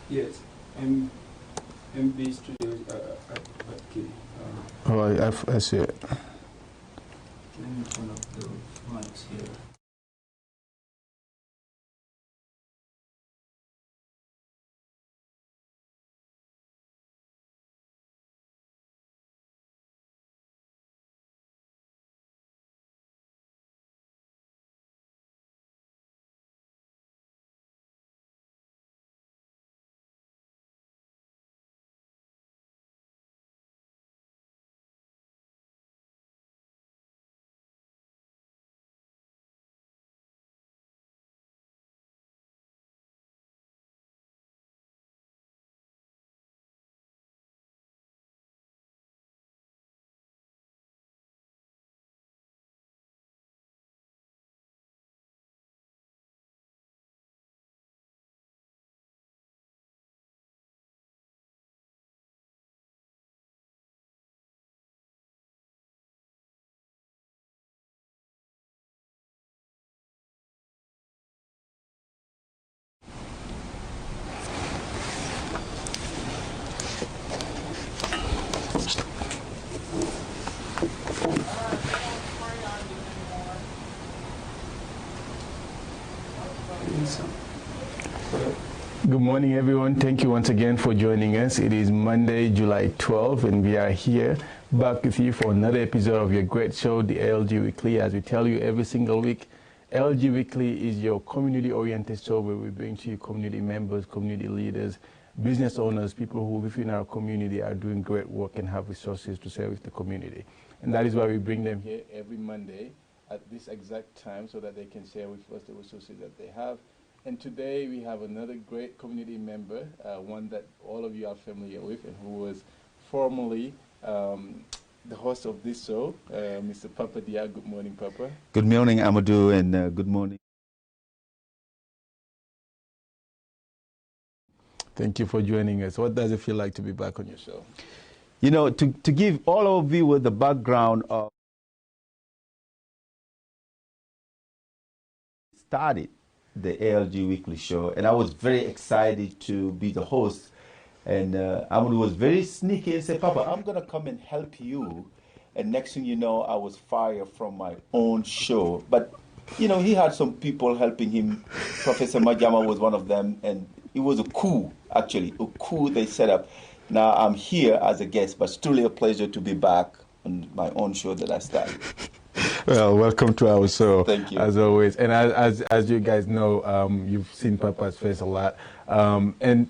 Yes, Mbaye Studios at K. Oh, I see it. Let me turn up the mics here. Good morning, everyone. Thank you once again for joining us. It is Monday, July 12th, and we are here back with you for another episode of your great show, the ALG Weekly. As we tell you every single week, ALG Weekly is your community-oriented show where we bring to you community members, community leaders, business owners, people who within our community are doing great work and have resources to service the community. And that is why we bring them here every Monday at this exact time so that they can share with us the resources that they have. And today we have another great community member, one that all of you are familiar with and who was formerly the host of this show, Mr. Papa Dia. Good morning, Papa. Good morning, Amadou, and good morning. Thank you for joining us. What does it feel like to be back on your show? You know, to give all of you with the background of started the ALG Weekly Show, and I was very excited to be the host. And Amadou was very sneaky and said, Papa, I'm going to come and help you. And next thing you know, I was fired from my own show. But, you know, he had some people helping him. Professor Madiama was one of them. And it was a coup, actually, a coup they set up. Now I'm here as a guest, but it's truly a pleasure to be back on my own show that I started. Well, welcome to our show. Thank you. As always. And as you guys know, you've seen Papa's face a lot. And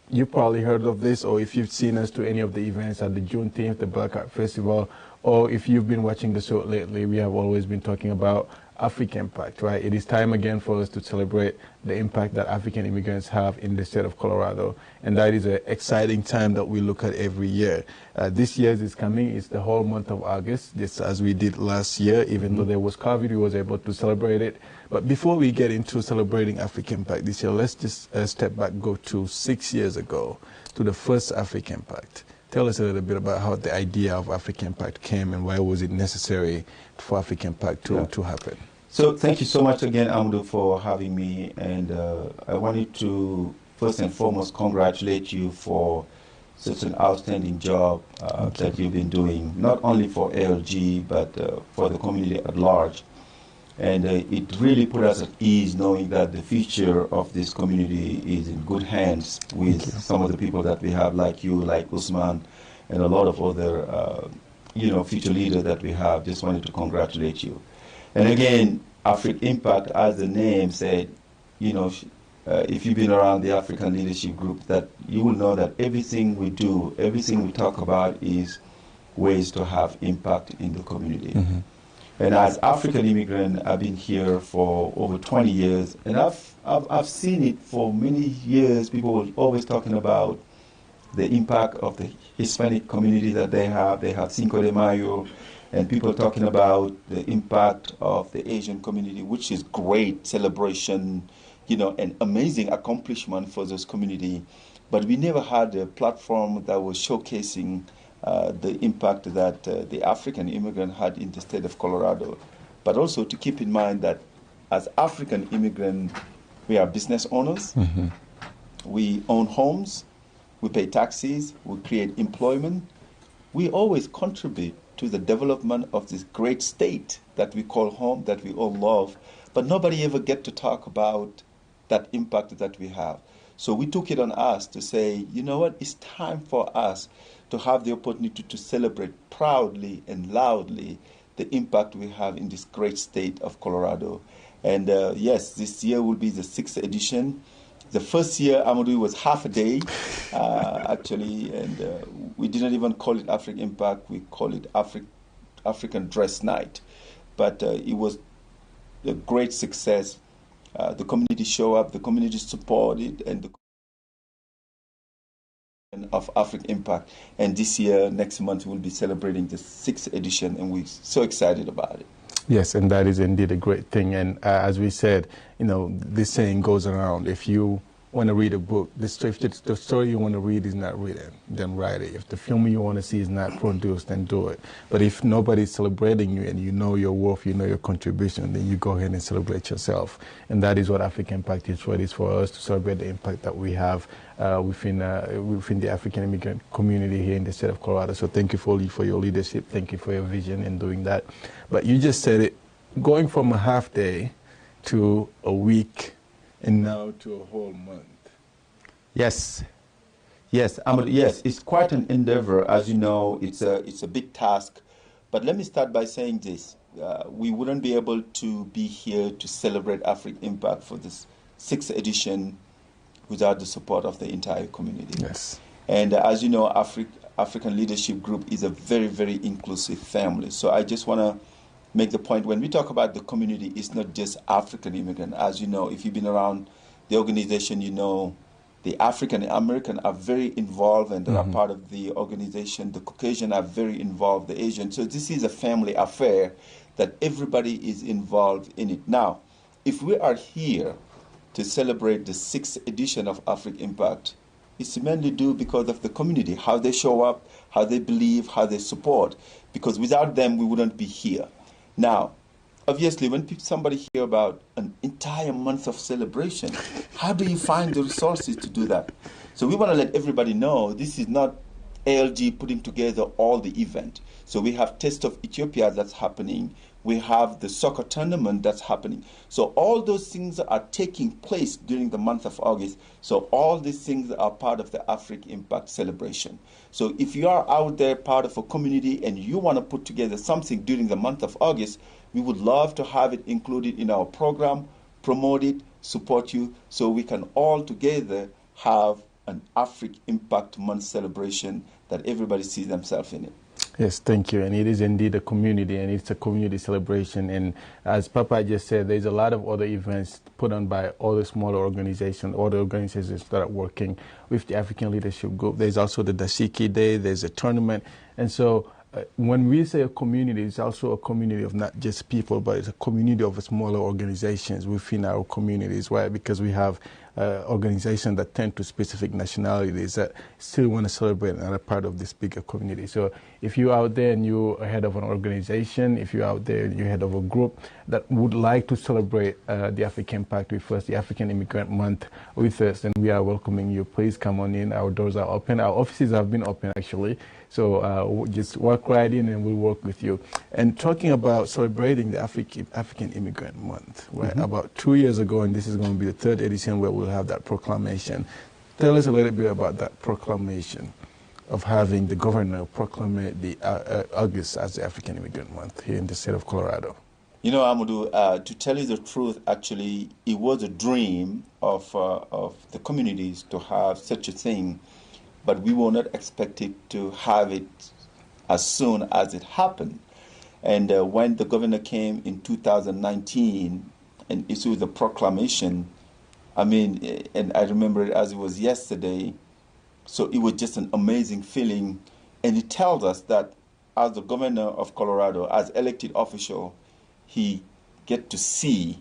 you've probably heard of this, or if you've seen us to any of the events at the Juneteenth, the Black Art Festival, or if you've been watching the show lately, we have always been talking about Afrik impact, right? It is time again for us to celebrate the impact that African immigrants have in the state of Colorado. And that is an exciting time that we look at every year. This year's is coming. It's the whole month of August, just as we did last year. Even though there was COVID, we was able to celebrate it. But before we get into celebrating Afrik impact this year, let's just step back, go to 6 years ago, to the first Afrik impact. Tell us a little bit about how the idea of Afrik impact came and why was it necessary for Afrik impact to happen. So thank you so much again, Amadou, for having me. And I wanted to first and foremost congratulate you for such an outstanding job that you've been doing, not only for ALG, but for the community at large. And it really put us at ease knowing that the future of this community is in good hands with some of the people that we have, like you, like Usman, and a lot of other future leaders that we have. Just wanted to congratulate you. And again, Afrik Impact, as the name said, if you've been around the African Leadership Group, that you will know that everything we do, everything we talk about is ways to have impact in the community. Mm-hmm. And as African immigrant, I've been here for over 20 years, and I've seen it for many years. People were always talking about the impact of the Hispanic community that they have. They have Cinco de Mayo, and people talking about the impact of the Asian community, which is great celebration, an amazing accomplishment for this community. But we never had a platform that was showcasing the impact that the African immigrant had in the state of Colorado. But also to keep in mind that as African immigrant, we are business owners. Mm-hmm. We own homes, we pay taxes, we create employment. We always contribute to the development of this great state that we call home, that we all love, but nobody ever get to talk about that impact that we have. So we took it on us to say, you know what, it's time for us to have the opportunity to celebrate proudly and loudly the impact we have in this great state of Colorado. And yes, this year will be the 6th edition. The first year, Amadou, was half a day, actually, and we didn't even call it Afrik Impact. We call it African Dress Night. But it was a great success. The community show up, the community supported, and the of Afrik Impact. And this year, next month, we'll be celebrating the 6th edition, and we're so excited about it. Yes, and that is indeed a great thing. And as we said, you know, this saying goes around, if you want to read a book, the story you want to read is not written, then write it. If the film you want to see is not produced, then do it. But if nobody's celebrating you and you know your worth, you know your contribution, then you go ahead and celebrate yourself. And that is what Afrik Impact is for. It is for us to celebrate the impact that we have within the African immigrant community here in the state of Colorado. So thank you for your leadership. Thank you for your vision in doing that. But you just said it, going from a half day to a week and now to a whole month. Yes, yes, yes. It's quite an endeavor, as you know. It's a big task. But let me start by saying this: we wouldn't be able to be here to celebrate Afrik Impact for this 6th edition without the support of the entire community. Yes. And as you know, African Leadership Group is a very, very inclusive family. So I just want to make the point, when we talk about the community, it's not just African immigrant. As you know, if you've been around the organization, you know the African American are very involved and are part of the organization. The Caucasian are very involved, the Asian. So this is a family affair that everybody is involved in it. Now, if we are here to celebrate the 6th edition of Afrik Impact, it's mainly due because of the community, how they show up, how they believe, how they support. Because without them, we wouldn't be here. Now, obviously, when somebody hear about an entire month of celebration, how do you find the resources to do that? So we want to let everybody know this is not ALG putting together all the event. So we have Taste of Ethiopia that's happening. We have the soccer tournament that's happening. So all those things are taking place during the month of August. So all these things are part of the Afrik Impact celebration. So if you are out there part of a community and you want to put together something during the month of August, we would love to have it included in our program, promote it, support you, so we can all together have an Afrik Impact Month celebration that everybody sees themselves in it. Yes, thank you. And it is indeed a community, and it's a community celebration. And as Papa just said, there's a lot of other events put on by other smaller organizations, other organizations that are working with the African Leadership Group. There's also the Dashiki Day, there's a tournament. And so when we say a community, it's also a community of not just people, but it's a community of smaller organizations within our communities, right? Because we have organizations that tend to specific nationalities that still want to celebrate and are part of this bigger community. So if you're out there and you're head of an organization, if you're out there and you're head of a group that would like to celebrate the African Impact with us, the African Immigrant Month with us, then we are welcoming you. Please come on in. Our doors are open. Our offices have been open, actually. So just walk right in and we'll work with you. And talking about celebrating the African Immigrant Month, right? About 2 years ago, and this is going to be the 3rd edition where we'll have that proclamation. Tell us a little bit about that proclamation of having the governor proclaim the August as the African Immigrant Month here in the state of Colorado. You know, Amadou, to tell you the truth, actually, it was a dream of the communities to have such a thing, but we were not expected to have it as soon as it happened. And when the governor came in 2019 and issued the proclamation, I mean, and I remember it as it was yesterday, so it was just an amazing feeling. And it tells us that as the governor of Colorado, as elected official, he get to see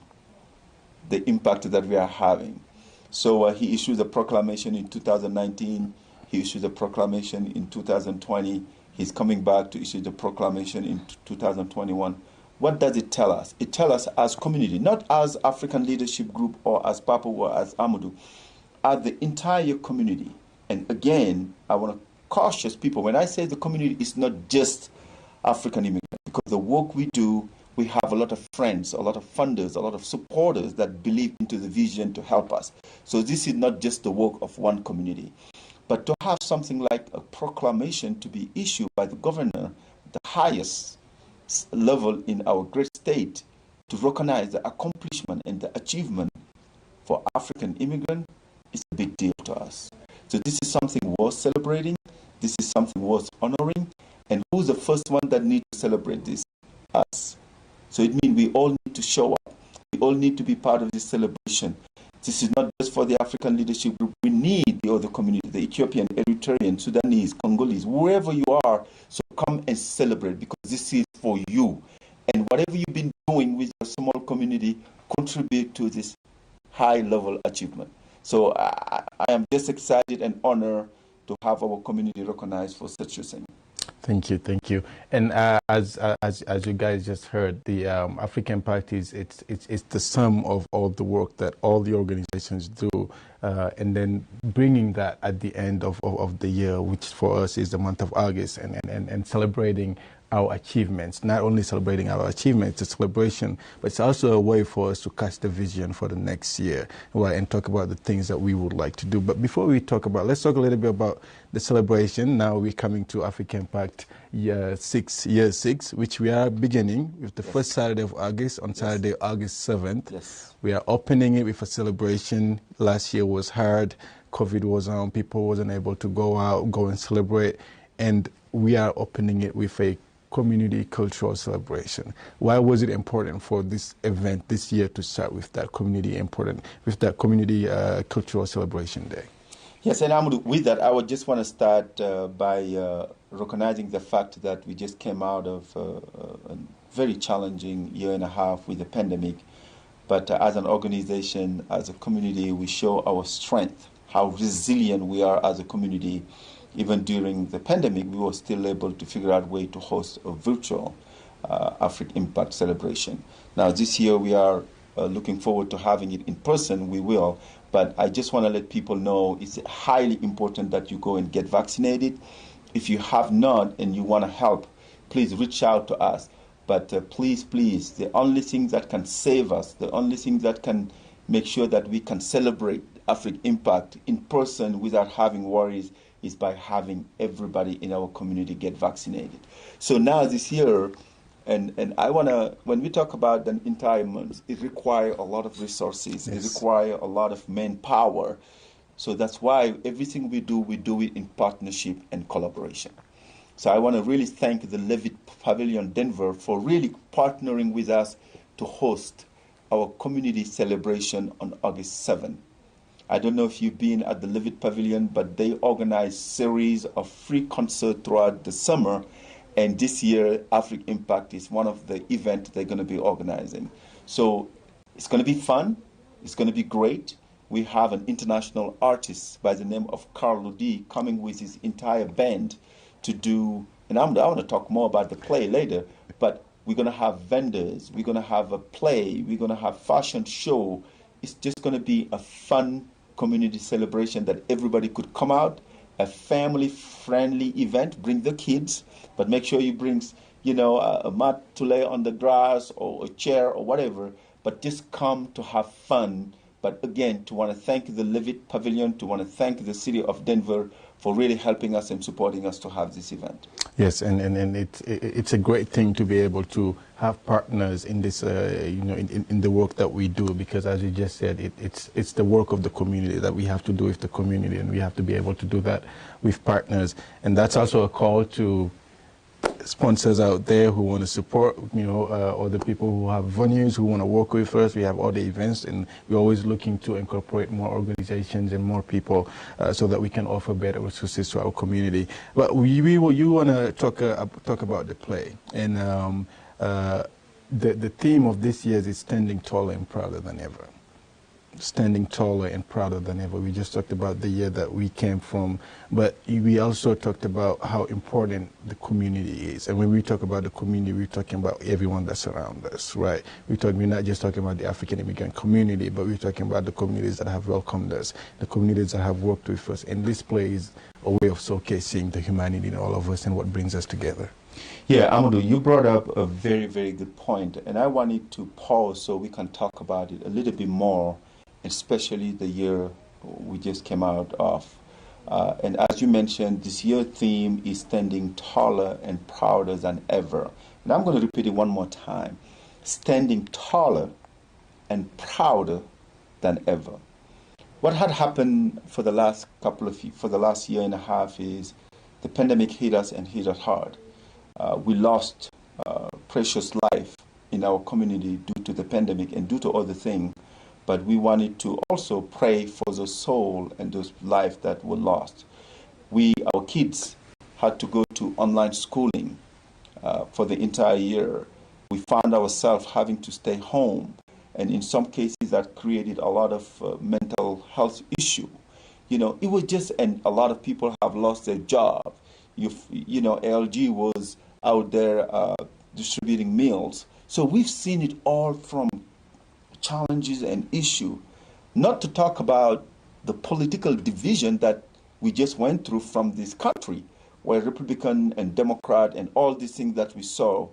the impact that we are having. So he issued a proclamation in 2019. He issued a proclamation in 2020. He's coming back to issue the proclamation in 2021. What does it tell us? It tells us as community, not as African Leadership Group or as Papa or as Amadou. at the entire community. And again, I want to caution people, when I say the community, is not just African immigrants, because the work we do, we have a lot of friends, a lot of funders, a lot of supporters that believe into the vision to help us. So this is not just the work of one community. But to have something like a proclamation to be issued by the governor, the highest level in our great state, to recognize the accomplishment and the achievement for African immigrants is a big deal to us. So this is something worth celebrating. This is something worth honoring. And who's the first one that needs to celebrate this? Us. So it means we all need to show up. We all need to be part of this celebration. This is not just for the African leadership group. We need the other community, the Ethiopian, Eritrean, Sudanese, Congolese, wherever you are. So come and celebrate, because this is for you. And whatever you've been doing with your small community, contribute to this high-level achievement. So I am just excited and honored to have our community recognized for such a thing. Thank you, thank you. And as you guys just heard, the African Parties, it's the sum of all the work that all the organizations do, and then bringing that at the end of the year, which for us is the month of August, and celebrating our achievements. Not only celebrating our achievements, it's a celebration, but it's also a way for us to cast a vision for the next year, right, and talk about the things that we would like to do. But before we talk about, let's talk a little bit about the celebration. Now we're coming to African Pact year six, which we are beginning with the first Saturday of August, on Saturday, August 7th. Yes. We are opening it with a celebration. Last year was hard. COVID was on. People wasn't able to go out, go and celebrate. And we are opening it with a community cultural celebration. Why was it important for this event this year to start with that community cultural celebration day? Yes, and Amadou, with that, I would just want to start by recognizing the fact that we just came out of a very challenging year and a half with the pandemic. But as an organization, as a community, we show our strength, how resilient we are as a community. Even during the pandemic, we were still able to figure out a way to host a virtual Afrik Impact celebration. Now, this year we are looking forward to having it in person. We will, but I just want to let people know it's highly important that you go and get vaccinated. If you have not and you want to help, please reach out to us. But please, the only thing that can save us, the only thing that can make sure that we can celebrate Afrik Impact in person without having worries is by having everybody in our community get vaccinated. So now this year, and I want to, when we talk about the entire month, it requires a lot of resources. Yes. It requires a lot of manpower. So that's why everything we do it in partnership and collaboration. So I want to really thank the Levitt Pavilion Denver for really partnering with us to host our community celebration on August 7th. I don't know if you've been at the Levitt Pavilion, but they organize series of free concerts throughout the summer. And this year, Afrik Impact is one of the events they're going to be organizing. So it's going to be fun. It's going to be great. We have an international artist by the name of Carl Ludi coming with his entire band to do, and I want to talk more about the play later, but we're going to have vendors. We're going to have a play. We're going to have fashion show. It's just going to be a fun community celebration that everybody could come out, a family-friendly event. Bring the kids, but make sure you bring, a mat to lay on the grass or a chair or whatever, but just come to have fun. But again, to want to thank the Levitt Pavilion, to want to thank the city of Denver for really helping us and supporting us to have this event. Yes, and it's a great thing to be able to have partners in this, in the work that we do, because as you just said, it's the work of the community that we have to do with the community, and we have to be able to do that with partners. And that's also a call to sponsors out there who want to support, or the people who have venues who want to work with us. We have all the events, and we're always looking to incorporate more organizations and more people so that we can offer better resources to our community. But you want to talk about the play, and the theme of this year is standing taller and prouder than ever. standing taller and prouder than ever. We just talked about the year that we came from, but we also talked about how important the community is. And when we talk about the community, we're talking about everyone that's around us, right? We're not just talking about the African immigrant community, but we're talking about the communities that have welcomed us, the communities that have worked with us. And this plays a way of showcasing the humanity in all of us and what brings us together. Yeah, Amadou, you brought up a very, very good point, and I wanted to pause so we can talk about it a little bit more, especially the year we just came out of. And as you mentioned, this year's theme is standing taller and prouder than ever. And I'm going to repeat it one more time. Standing taller and prouder than ever. What had happened for the last year and a half is the pandemic hit us and hit us hard. We lost precious life in our community due to the pandemic and due to other things. But we wanted to also pray for the soul and those lives that were lost. Our kids had to go to online schooling for the entire year. We found ourselves having to stay home, and in some cases that created a lot of mental health issue. You know, it was just, and a lot of people have lost their job. You know, ALG was out there distributing meals. So we've seen it all from challenges and issue, not to talk about the political division that we just went through from this country, where Republican and Democrat and all these things that we saw.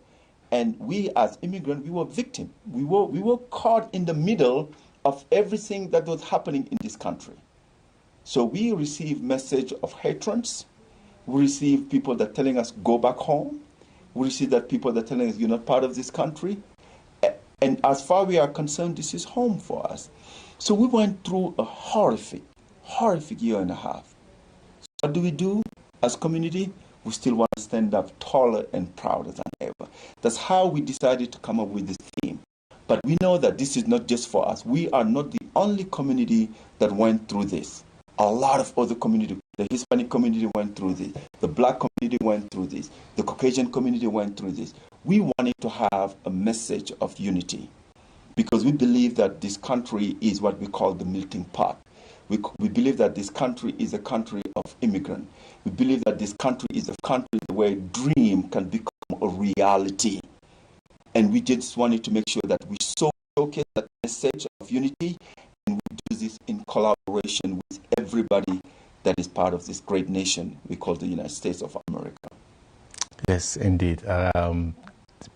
And we as immigrants, we were victims. We were caught in the middle of everything that was happening in this country. So we received message of hatreds. We received people that telling us go back home. We received that people that telling us you're not part of this country. And as far as we are concerned, this is home for us. So we went through a horrific year and a half. So what do we do as community? We still want to stand up taller and prouder than ever. That's how we decided to come up with this theme. But we know that this is not just for us. We are not the only community that went through this. A lot of other communities, the Hispanic community went through this, the Black community went through this, the Caucasian community went through this. We wanted to have a message of unity because we believe that this country is what we call the melting pot. We believe that this country is a country of immigrants. We believe that this country is a country where dream can become a reality. And we just wanted to make sure that we showcase that message of unity, and we do this in collaboration with everybody that is part of this great nation we call the United States of America. Yes, indeed.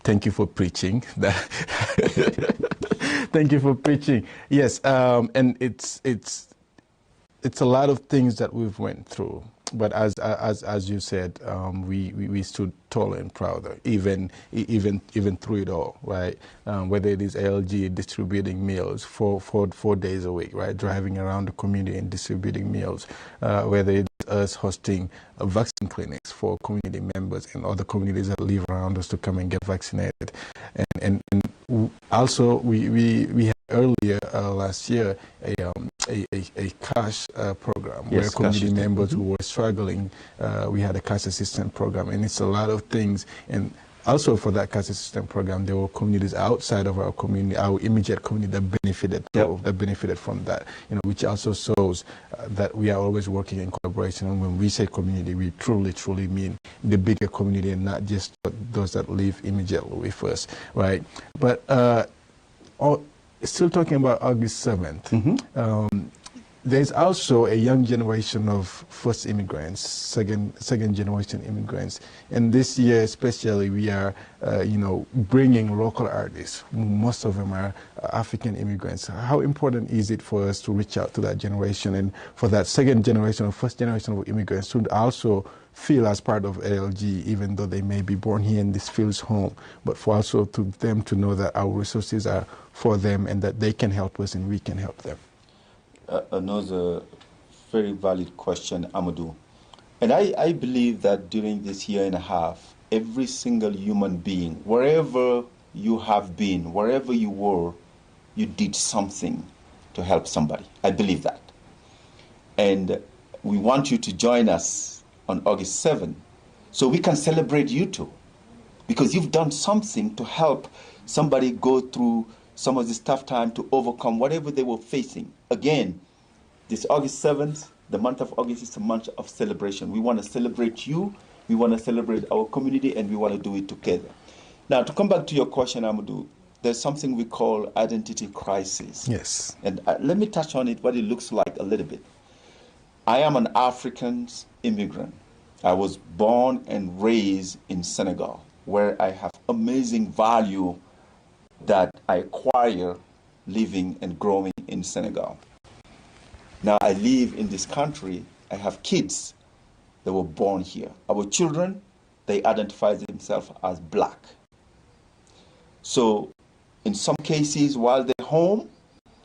Thank you for preaching. Thank you for preaching. Yes, and it's a lot of things that we've went through. But as you said, we stood taller and prouder, even through it all, right? Whether it is ALG distributing meals for 4 days a week, right? Driving around the community and distributing meals, whether it's us hosting vaccine clinics for community members and other communities that live around us to come and get vaccinated, and also we had earlier last year a cash program, yes, where community members who were struggling, we had a cash assistance program, and it's a lot of things. And also for that cash assistance program, there were communities outside of our community, our immediate community, that benefited from that. You know, which also shows that we are always working in collaboration. And when we say community, we truly mean the bigger community and not just those that live immediately with us, right? But still talking about August 7th, there's also a young generation of first immigrants, second generation immigrants, and this year especially we are, bringing local artists. Most of them are African immigrants. How important is it for us to reach out to that generation and for that second generation or first generation of immigrants to also feel as part of ALG, even though they may be born here and this feels home, but for also to them to know that our resources are for them and that they can help us and we can help them? Another very valid question, Amadou. And I believe that during this year and a half, every single human being, wherever you have been, wherever you were, you did something to help somebody. I believe that. And we want you to join us on August 7th so we can celebrate you too, because you've done something to help somebody go through some of this tough time to overcome whatever they were facing. Again, this August 7th, the month of August is a month of celebration. We want to celebrate you, we want to celebrate our community, and we want to do it together. Now, to come back to your question, Amadou, there's something we call identity crisis. Yes. And let me touch on it, what it looks like a little bit. I am an African immigrant. I was born and raised in Senegal, where I have amazing value that I acquire living and growing in Senegal. Now I live in this country. I have kids that were born here. Our children, they identify themselves as black. So in some cases, while they're home,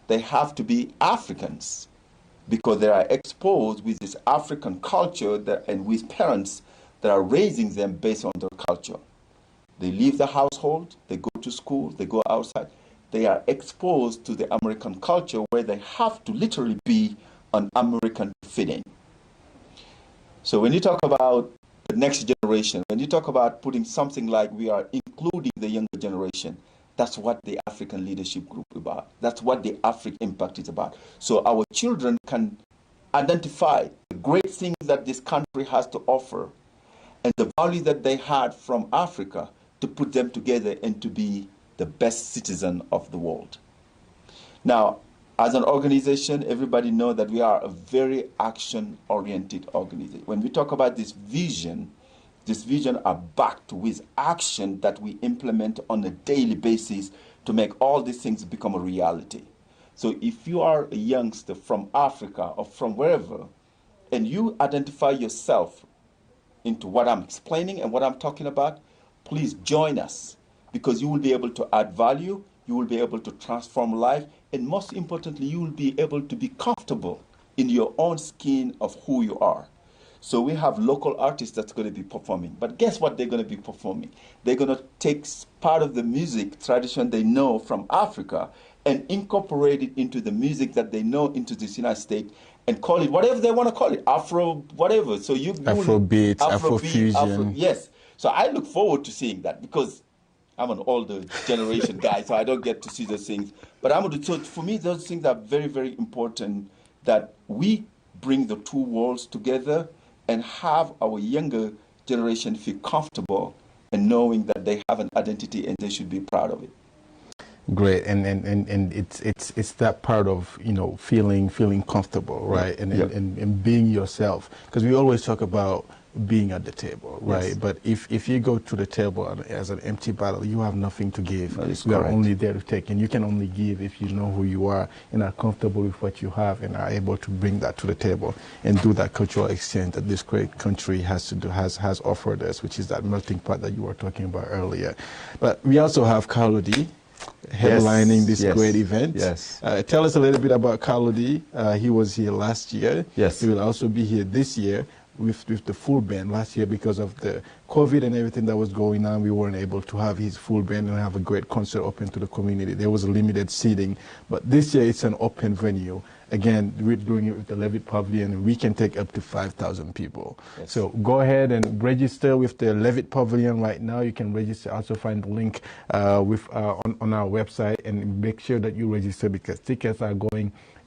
they have to be Africans because they are exposed with this African culture and with parents that are raising them based on their culture. They leave the household, they go to school, they go outside. They are exposed to the American culture where they have to literally be an American to fit in. So when you talk about the next generation, when you talk about putting something like we are including the younger generation, that's what the African Leadership Group is about. That's what the Afrik Impact is about. So our children can identify the great things that this country has to offer and the value that they had from Africa to put them together and to be the best citizen of the world. Now, as an organization, everybody knows that we are a very action-oriented organization. When we talk about this vision are backed with action that we implement on a daily basis to make all these things become a reality. So if you are a youngster from Africa or from wherever, and you identify yourself into what I'm explaining and what I'm talking about, please join us because you will be able to add value, you will be able to transform life, and most importantly, you will be able to be comfortable in your own skin of who you are. So we have local artists that's going to be performing. But guess what they're going to be performing? They're going to take part of the music tradition they know from Africa and incorporate it into the music that they know into this United States and call it whatever they want to call it, Afro, whatever. So Afrobeat, Afrofusion. Yes. So I look forward to seeing that because I'm an older generation guy, so I don't get to see those things. But so for me, those things are very, very important that we bring the two worlds together and have our younger generation feel comfortable and knowing that they have an identity and they should be proud of it. Great, and it's that part of feeling comfortable, right? And being yourself, because we always talk about being at the table, right? Yes. But if you go to the table as an empty bottle, you have nothing to give. You are only there to take, and you can only give if you know who you are and are comfortable with what you have and are able to bring that to the table and do that cultural exchange that this great country has to do, has offered us, which is that melting pot that you were talking about earlier. But we also have Kaludi headlining this great event. Yes. Tell us a little bit about Kaludi. He was here last year. Yes. He will also be here this year with the full band. Last year, because of the COVID and everything that was going on, we weren't able to have his full band and have a great concert open to the community. There was a limited seating, but this year it's an open venue. Again, we're doing it with the Levitt Pavilion, and we can take up to 5,000 people. Yes. So go ahead and register with the Levitt Pavilion right now. You can register, also find the link on our website, and make sure that you register because tickets are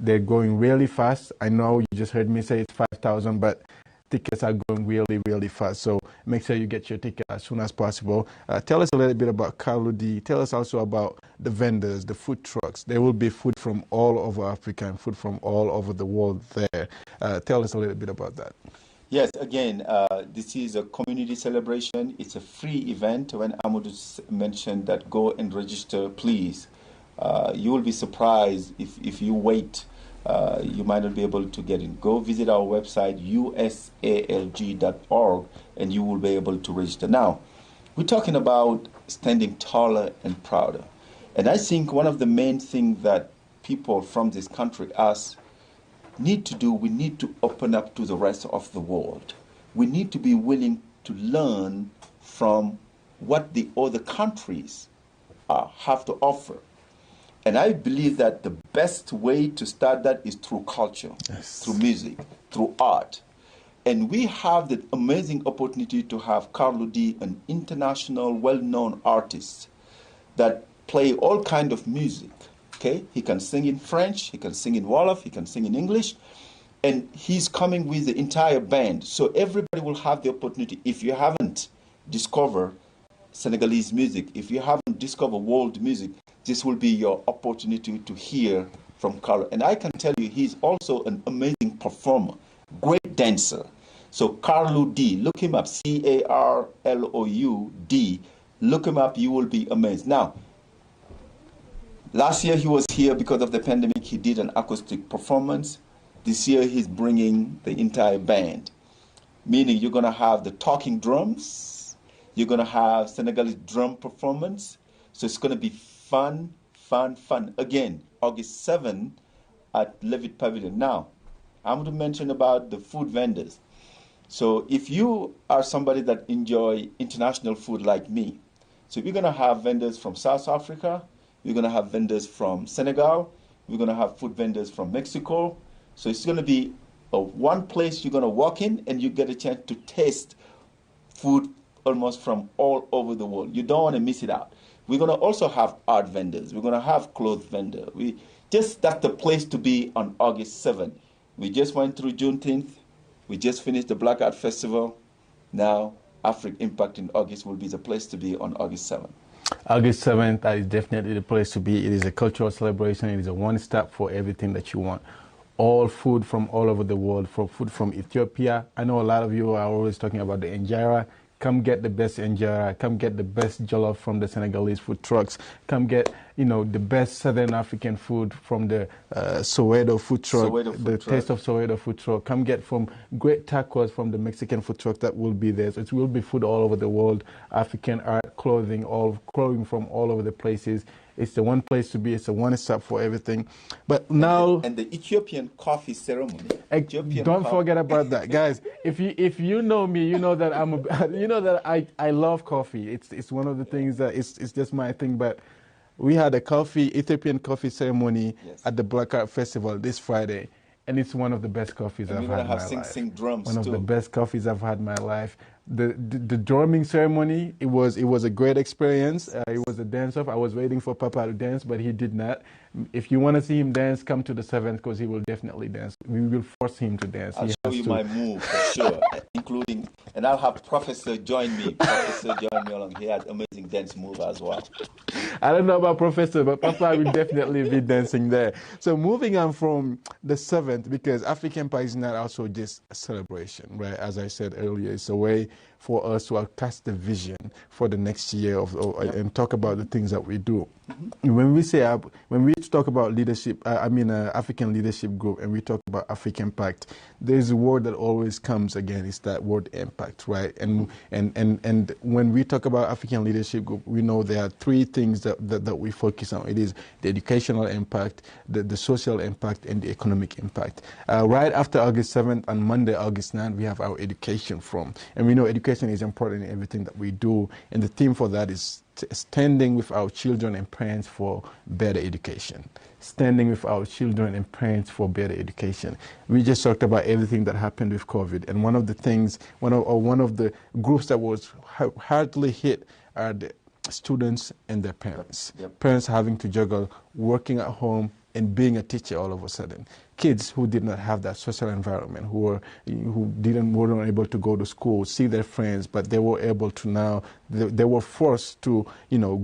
they're going really fast. I know you just heard me say it's 5,000, but tickets are going really, really fast. So make sure you get your ticket as soon as possible. Tell us a little bit about Kaludi. Tell us also about the vendors, the food trucks. There will be food from all over Africa and food from all over the world there. Tell us a little bit about that. Yes, again, this is a community celebration. It's a free event. When Amadou mentioned that go and register, please. You will be surprised if you wait. You might not be able to get in. Go visit our website, usalg.org, and you will be able to register. Now, we're talking about standing taller and prouder. And I think one of the main things that people from this country, us, need to do, we need to open up to the rest of the world. We need to be willing to learn from what the other countries have to offer. And I believe that the best way to start that is through culture, through music, through art. And we have the amazing opportunity to have Kaludi, an international, well-known artist, that play all kind of music. Okay, he can sing in French, he can sing in Wolof, he can sing in English, and he's coming with the entire band. So everybody will have the opportunity. If you haven't discovered Senegalese music, if you haven't discovered world music, this will be your opportunity to hear from Carlo. And I can tell you, he's also an amazing performer, great dancer. So Carlo D, look him up, C-A-R-L-O-U-D. Look him up, you will be amazed. Now, last year he was here because of the pandemic. He did an acoustic performance. This year he's bringing the entire band, meaning you're going to have the talking drums, you're going to have Senegalese drum performance. So it's going to be fun, fun, fun. Again, August 7 at Levitt Pavilion. Now, I'm going to mention about the food vendors. So if you are somebody that enjoy international food like me, so we're going to have vendors from South Africa, we're going to have vendors from Senegal, we're going to have food vendors from Mexico. So it's going to be one place you're going to walk in and you get a chance to taste food almost from all over the world. You don't want to miss it out. We're going to also have art vendors. We're going to have clothes vendor. That's the place to be on August 7th. We just went through Juneteenth. We just finished the Black Art Festival. Now, Afrik Impact in August will be the place to be on August 7th. August 7th, that is definitely the place to be. It is a cultural celebration. It is a one-stop for everything that you want. All food from all over the world, from food from Ethiopia. I know a lot of you are always talking about the injera. Come get the best injera. Come get the best jollof from the Senegalese food trucks. Come get, the best Southern African food from the Soweto food truck, Taste of Soweto food truck. Come get from great tacos from the Mexican food truck that will be there. So it will be food all over the world, African art, clothing from all over the places. It's the one place to be. It's a one-stop for everything. But now, and the Ethiopian coffee ceremony. Don't forget about that, guys. If you know me, you know that I love coffee. It's one of the things that it's just my thing. But we had a Ethiopian coffee ceremony at the Black Art Festival this Friday, and it's one of the best coffees I've had in my life. Drums one of the best coffees I've had in my life. The drumming ceremony, it was a great experience. It was a dance-off. I was waiting for Papa to dance, but he did not. If you want to see him dance, come to the 7th because he will definitely dance. We will force him to dance. I'll show you my move for sure, including, and I'll have Professor join me. Professor join me along. He has amazing dance move as well. I don't know about Professor, but Papa will definitely be dancing there. So moving on from the 7th, because African Empire is not also just a celebration, right? As I said earlier, it's a way for us to cast the vision for the next year and talk about the things that we do. Mm-hmm. When we talk about leadership, African Leadership Group, and we talk about African Impact, there's a word that always comes again. It's that word impact, right? And when we talk about African Leadership Group, we know there are three things that we focus on. It is the educational impact, the social impact, and the economic impact. Right after August 7th, on Monday, August 9th, we have our education forum, and we know education is important in everything that we do, and the theme for that is standing with our children and parents for better education. Standing with our children and parents for better education. We just talked about everything that happened with COVID, and one of the groups that was hardly hit are the students and their parents. Yep. Parents having to juggle working at home and being a teacher all of a sudden. Kids who did not have that social environment, who weren't able to go to school, see their friends, but they were able to now, they were forced to,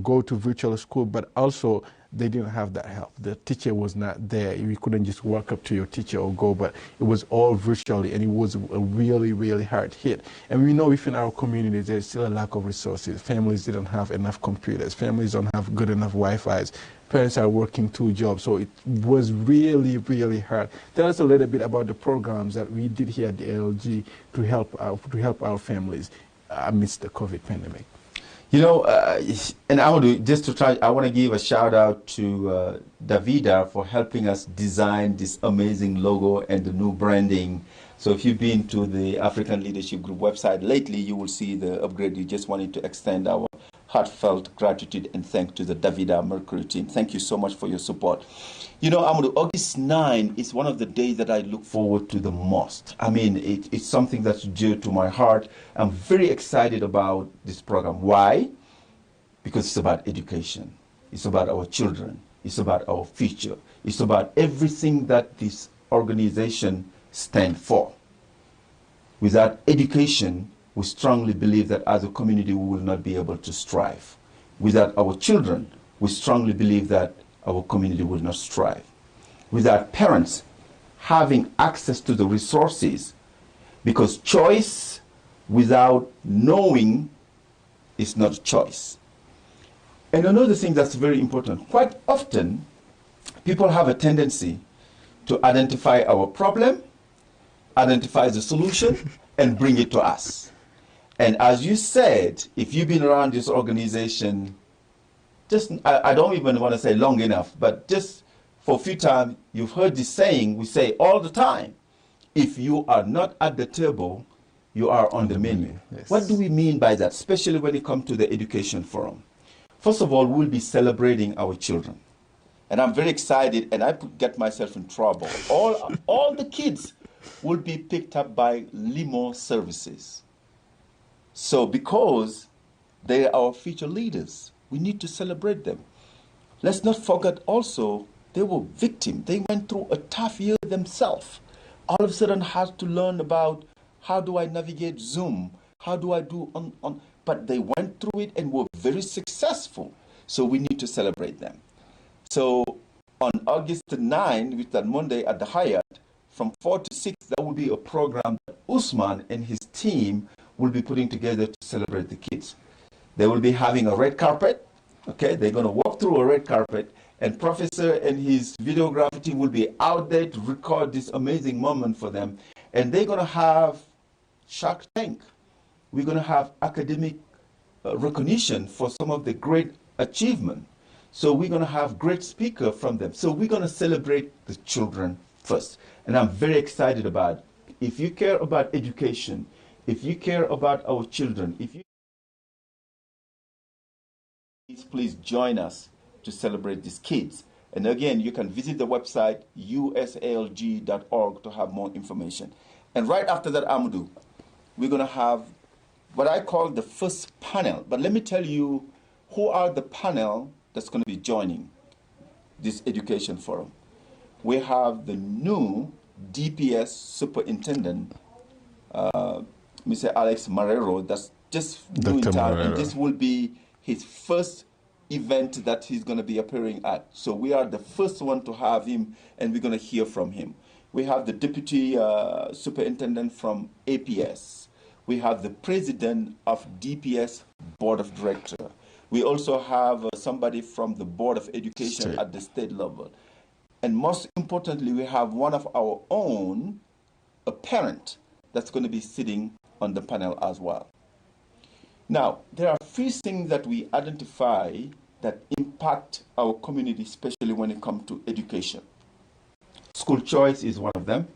go to virtual school, but also they didn't have that help. The teacher was not there. You couldn't just walk up to your teacher or go, but it was all virtually, and it was a really, really hard hit. And we know within our communities, there's still a lack of resources. Families didn't have enough computers. Families don't have good enough Wi-Fi's. Parents are working 2 jobs, so it was really, really hard. Tell us a little bit about the programs that we did here at the ALG to help our families amidst the COVID pandemic. And Amadou, I want to give a shout out to Davida for helping us design this amazing logo and the new branding. So if you've been to the African Leadership Group website lately, you will see the upgrade. We just wanted to extend our heartfelt gratitude and thanks to the Davida Mercury team. Thank you so much for your support. Amadou, August 9 is one of the days that I look forward to the most. I mean, it's something that's dear to my heart. I'm very excited about this program. Why? Because it's about education. It's about our children. It's about our future. It's about everything that this organization stands for. Without education, we strongly believe that as a community we will not be able to strive. Without our children, we strongly believe that our community will not strive. Without parents having access to the resources, because choice without knowing is not a choice. And another thing that's very important, quite often people have a tendency to identify our problem, identify the solution, and bring it to us. And as you said, if you've been around this organization, I don't even want to say long enough, but just for a few times, you've heard this saying, we say all the time, if you are not at the table, you are on the menu. Yes. What do we mean by that, especially when it comes to the education forum? First of all, we'll be celebrating our children. And I'm very excited, and I get myself in trouble. All the kids will be picked up by limo services. So because they are our future leaders, we need to celebrate them. Let's not forget also, they were victims. They went through a tough year themselves. All of a sudden had to learn about how do I navigate Zoom? How do I do on but they went through it and were very successful. So we need to celebrate them. So on August 9, which is that Monday at the Hyatt, from 4 to 6, there will be a program that Usman and his team will be putting together to celebrate the kids. They will be having a red carpet. Okay, they're going to walk through a red carpet, and Professor and his videography team will be out there to record this amazing moment for them. And they're going to have Shark Tank. We're going to have academic recognition for some of the great achievement. So we're going to have great speakers from them. So we're going to celebrate the children first. And I'm very excited about it. If you care about education, if you care about our children, if you please join us to celebrate these kids. And again, you can visit the website usalg.org to have more information. And right after that, Amadou, we're going to have what I call the first panel. But let me tell you who are the panel that's going to be joining this education forum. We have the new DPS superintendent, Mr. Alex Marrero, that's just new in town. And this will be his first event that he's going to be appearing at. So we are the first one to have him, and we're going to hear from him. We have the deputy superintendent from APS. We have the president of DPS board of director. We also have somebody from the board of education at the state level. And most importantly, we have one of our own, a parent, that's going to be sitting on the panel as well. Now, there are three things that we identify that impact our community, especially when it comes to education. School choice is one of them.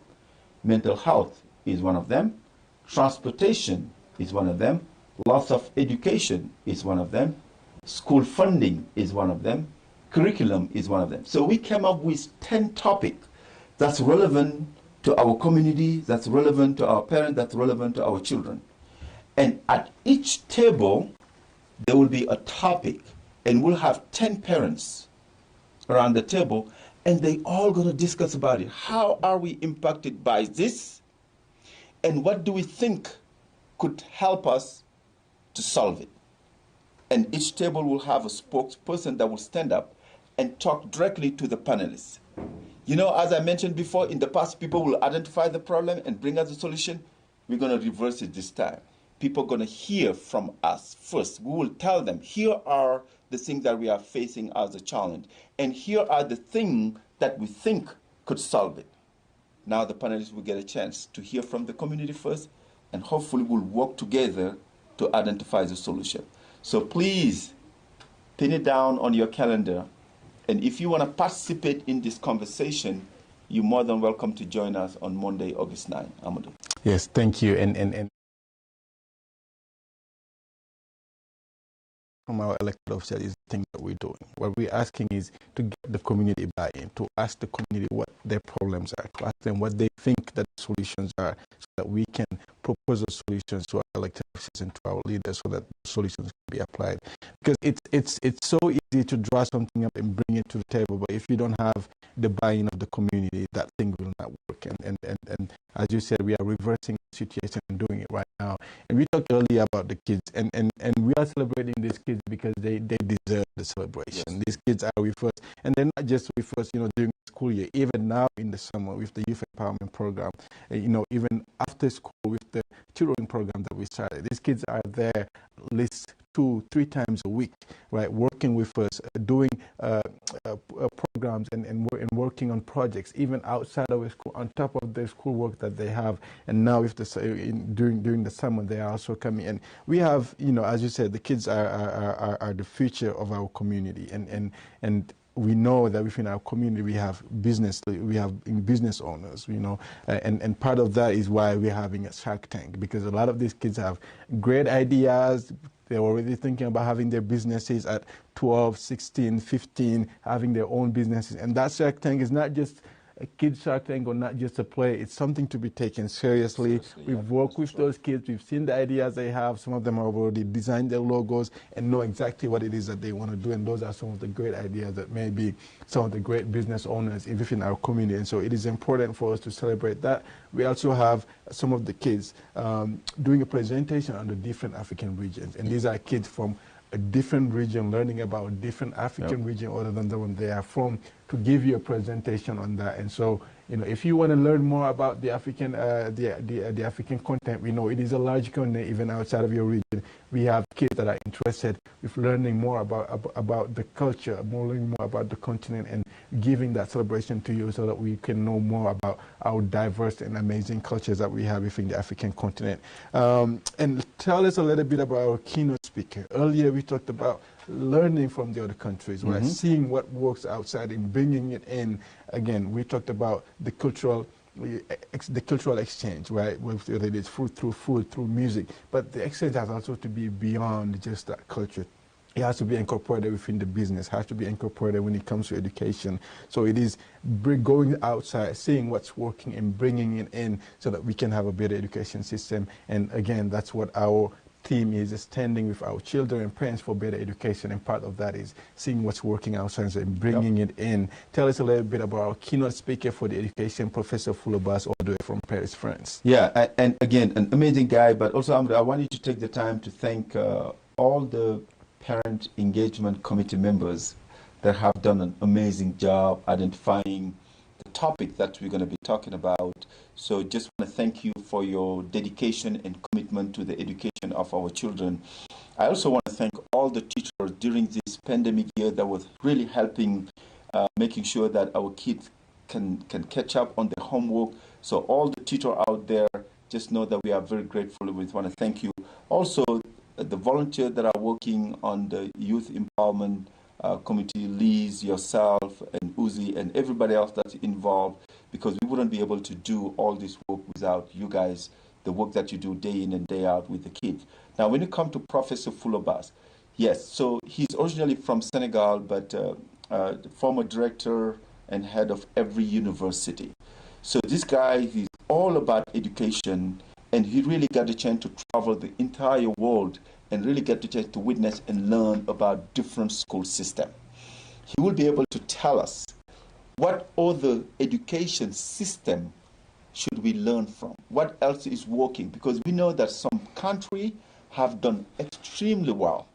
Mental health is one of them. Transportation is one of them. Loss of education is one of them. School funding is one of them. Curriculum is one of them. So we came up with 10 topics that's relevant to our community, that's relevant to our parents, that's relevant to our children. And at each table, there will be a topic, and we'll have 10 parents around the table, and they all going to discuss about it. How are we impacted by this? And what do we think could help us to solve it? And each table will have a spokesperson that will stand up and talk directly to the panelists. You know, as I mentioned before, in the past, people will identify the problem and bring us a solution. We're going to reverse it this time. People are going to hear from us first. We will tell them, here are the things that we are facing as a challenge, and here are the things that we think could solve it. Now the panelists will get a chance to hear from the community first, and hopefully we'll work together to identify the solution. So please, pin it down on your calendar. And if you want to participate in this conversation, you're more than welcome to join us on Monday, August 9. Amadou. Yes, thank you. And from our elected officials is the thing that we're doing. What we're asking is to get the community buy-in, to ask the community what their problems are, to ask them what they think that the solutions are, so that we can propose those solutions to our elected officials and to our leaders, so that the solutions can be applied. Because it's so easy to draw something up and bring it to the table, but if you don't have the buy-in of the community, that thing will not work. And as you said, we are reversing the situation and doing it right now. And we talked earlier about the kids, and we are celebrating these kids because they deserve the celebration. Yes. These kids are with us, and they're not just with us, during the school year. Even now in the summer with the youth empowerment program, even after school with the tutoring program that we started, these kids are there at least 2-3 times a week, right, working with us, doing programs and working on projects, even outside of school, on top of the schoolwork that they have. And now, if during the summer, they are also coming. And we have, as you said, the kids are the future of our community, and we know that within our community we have business owners, and part of that is why we're having a Shark Tank, because a lot of these kids have great ideas. They're already thinking about having their businesses at 12, 16, 15, having their own businesses. And that Shark Tank is not just a kid Shark Tank or not just a play. It's something to be taken seriously. We've worked with those kids. We've seen the ideas they have. Some of them have already designed their logos and know exactly what it is that they want to do. And those are some of the great ideas that maybe some of the great business owners within our community. And so it is important for us to celebrate that. We also have some of the kids doing a presentation on the different African regions. And these are kids from a different region, learning about a different African region other than the one they are from, to give you a presentation on that. And so, if you want to learn more about the African, the African continent, we know it is a large continent, even outside of your region. We have kids that are interested with learning more about the culture, learning more about the continent, and giving that celebration to you, so that we can know more about our diverse and amazing cultures that we have within the African continent. And tell us a little bit about our keynote speaker. Earlier, we talked about learning from the other countries, right? Seeing what works outside and bringing it in. Again, we talked about the cultural exchange, right? Whether it is through food, through music, but the exchange has also to be beyond just that culture. It has to be incorporated within the business, has to be incorporated when it comes to education. So it is going outside, seeing what's working and bringing it in, so that we can have a better education system. And again, that's what our team is standing with our children and parents for better education, and part of that is seeing what's working outside and bringing it in. Tell us a little bit about our keynote speaker for the education, Professor Fulobas, all the way from Paris, France. Yeah, and again, an amazing guy, but also I want you to take the time to thank all the parent engagement committee members that have done an amazing job identifying the topic that we're going to be talking about. So just want to thank you for your dedication and commitment to the education of our children. I also want to thank all the teachers during this pandemic year that was really helping, making sure that our kids can catch up on their homework. So all the teachers out there, just know that we are very grateful. We want to thank you. Also, the volunteers that are working on the youth empowerment committee, Liz, yourself, and Uzi, and everybody else that's involved, because we wouldn't be able to do all this work without you guys, the work that you do day in and day out with the kids. Now, when it comes to Professor Fulobas, yes, so he's originally from Senegal, but the former director and head of every university. So this guy, he's all about education, and he really got the chance to travel the entire world and really get the chance to witness and learn about different school systems. He will be able to tell us what other education system should we learn from, what else is working, because we know that some countries have done extremely well,